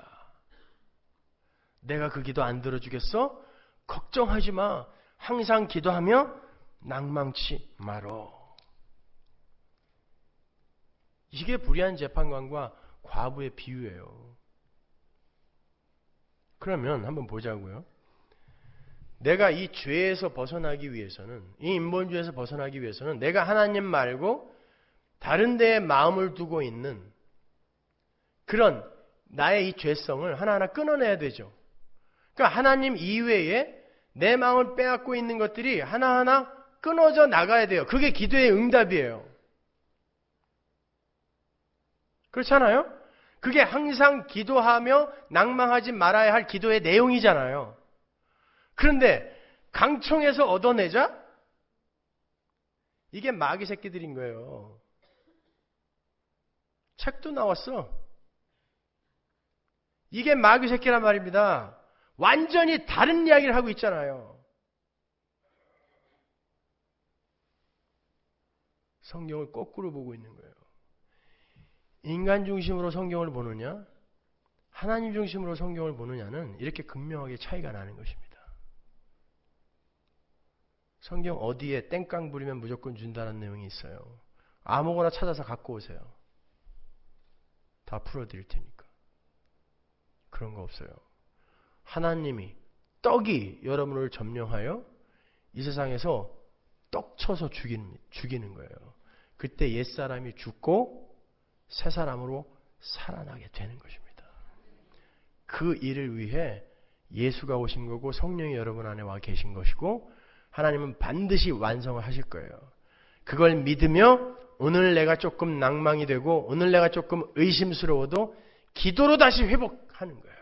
Speaker 1: 내가 그 기도 안 들어주겠어? 걱정하지 마. 항상 기도하며 낭망치 말어. 이게 불의한 재판관과 과부의 비유예요. 그러면 한번 보자고요. 내가 이 죄에서 벗어나기 위해서는, 이 인본주의에서 벗어나기 위해서는 내가 하나님 말고 다른 데에 마음을 두고 있는 그런 나의 이 죄성을 하나하나 끊어내야 되죠. 그러니까 하나님 이외에 내 마음을 빼앗고 있는 것들이 하나하나 끊어져 나가야 돼요. 그게 기도의 응답이에요. 그렇잖아요? 그게 항상 기도하며 낭망하지 말아야 할 기도의 내용이잖아요. 그런데 강청에서 얻어내자? 이게 마귀 새끼들인 거예요. 책도 나왔어. 이게 마귀 새끼란 말입니다. 완전히 다른 이야기를 하고 있잖아요. 성경을 거꾸로 보고 있는 거예요. 인간 중심으로 성경을 보느냐? 하나님 중심으로 성경을 보느냐는 이렇게 극명하게 차이가 나는 것입니다. 성경 어디에 땡깡 부리면 무조건 준다는 내용이 있어요. 아무거나 찾아서 갖고 오세요. 다 풀어드릴 테니까. 그런 거 없어요. 하나님이 떡이 여러분을 점령하여 이 세상에서 떡 쳐서 죽이는 거예요. 그때 옛사람이 죽고 새 사람으로 살아나게 되는 것입니다. 그 일을 위해 예수가 오신 거고 성령이 여러분 안에 와 계신 것이고 하나님은 반드시 완성을 하실 거예요. 그걸 믿으며 오늘 내가 조금 낭망이 되고 오늘 내가 조금 의심스러워도 기도로 다시 회복하는 거예요.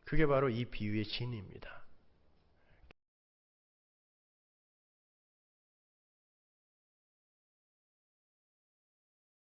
Speaker 1: 그게 바로 이 비유의 진리입니다.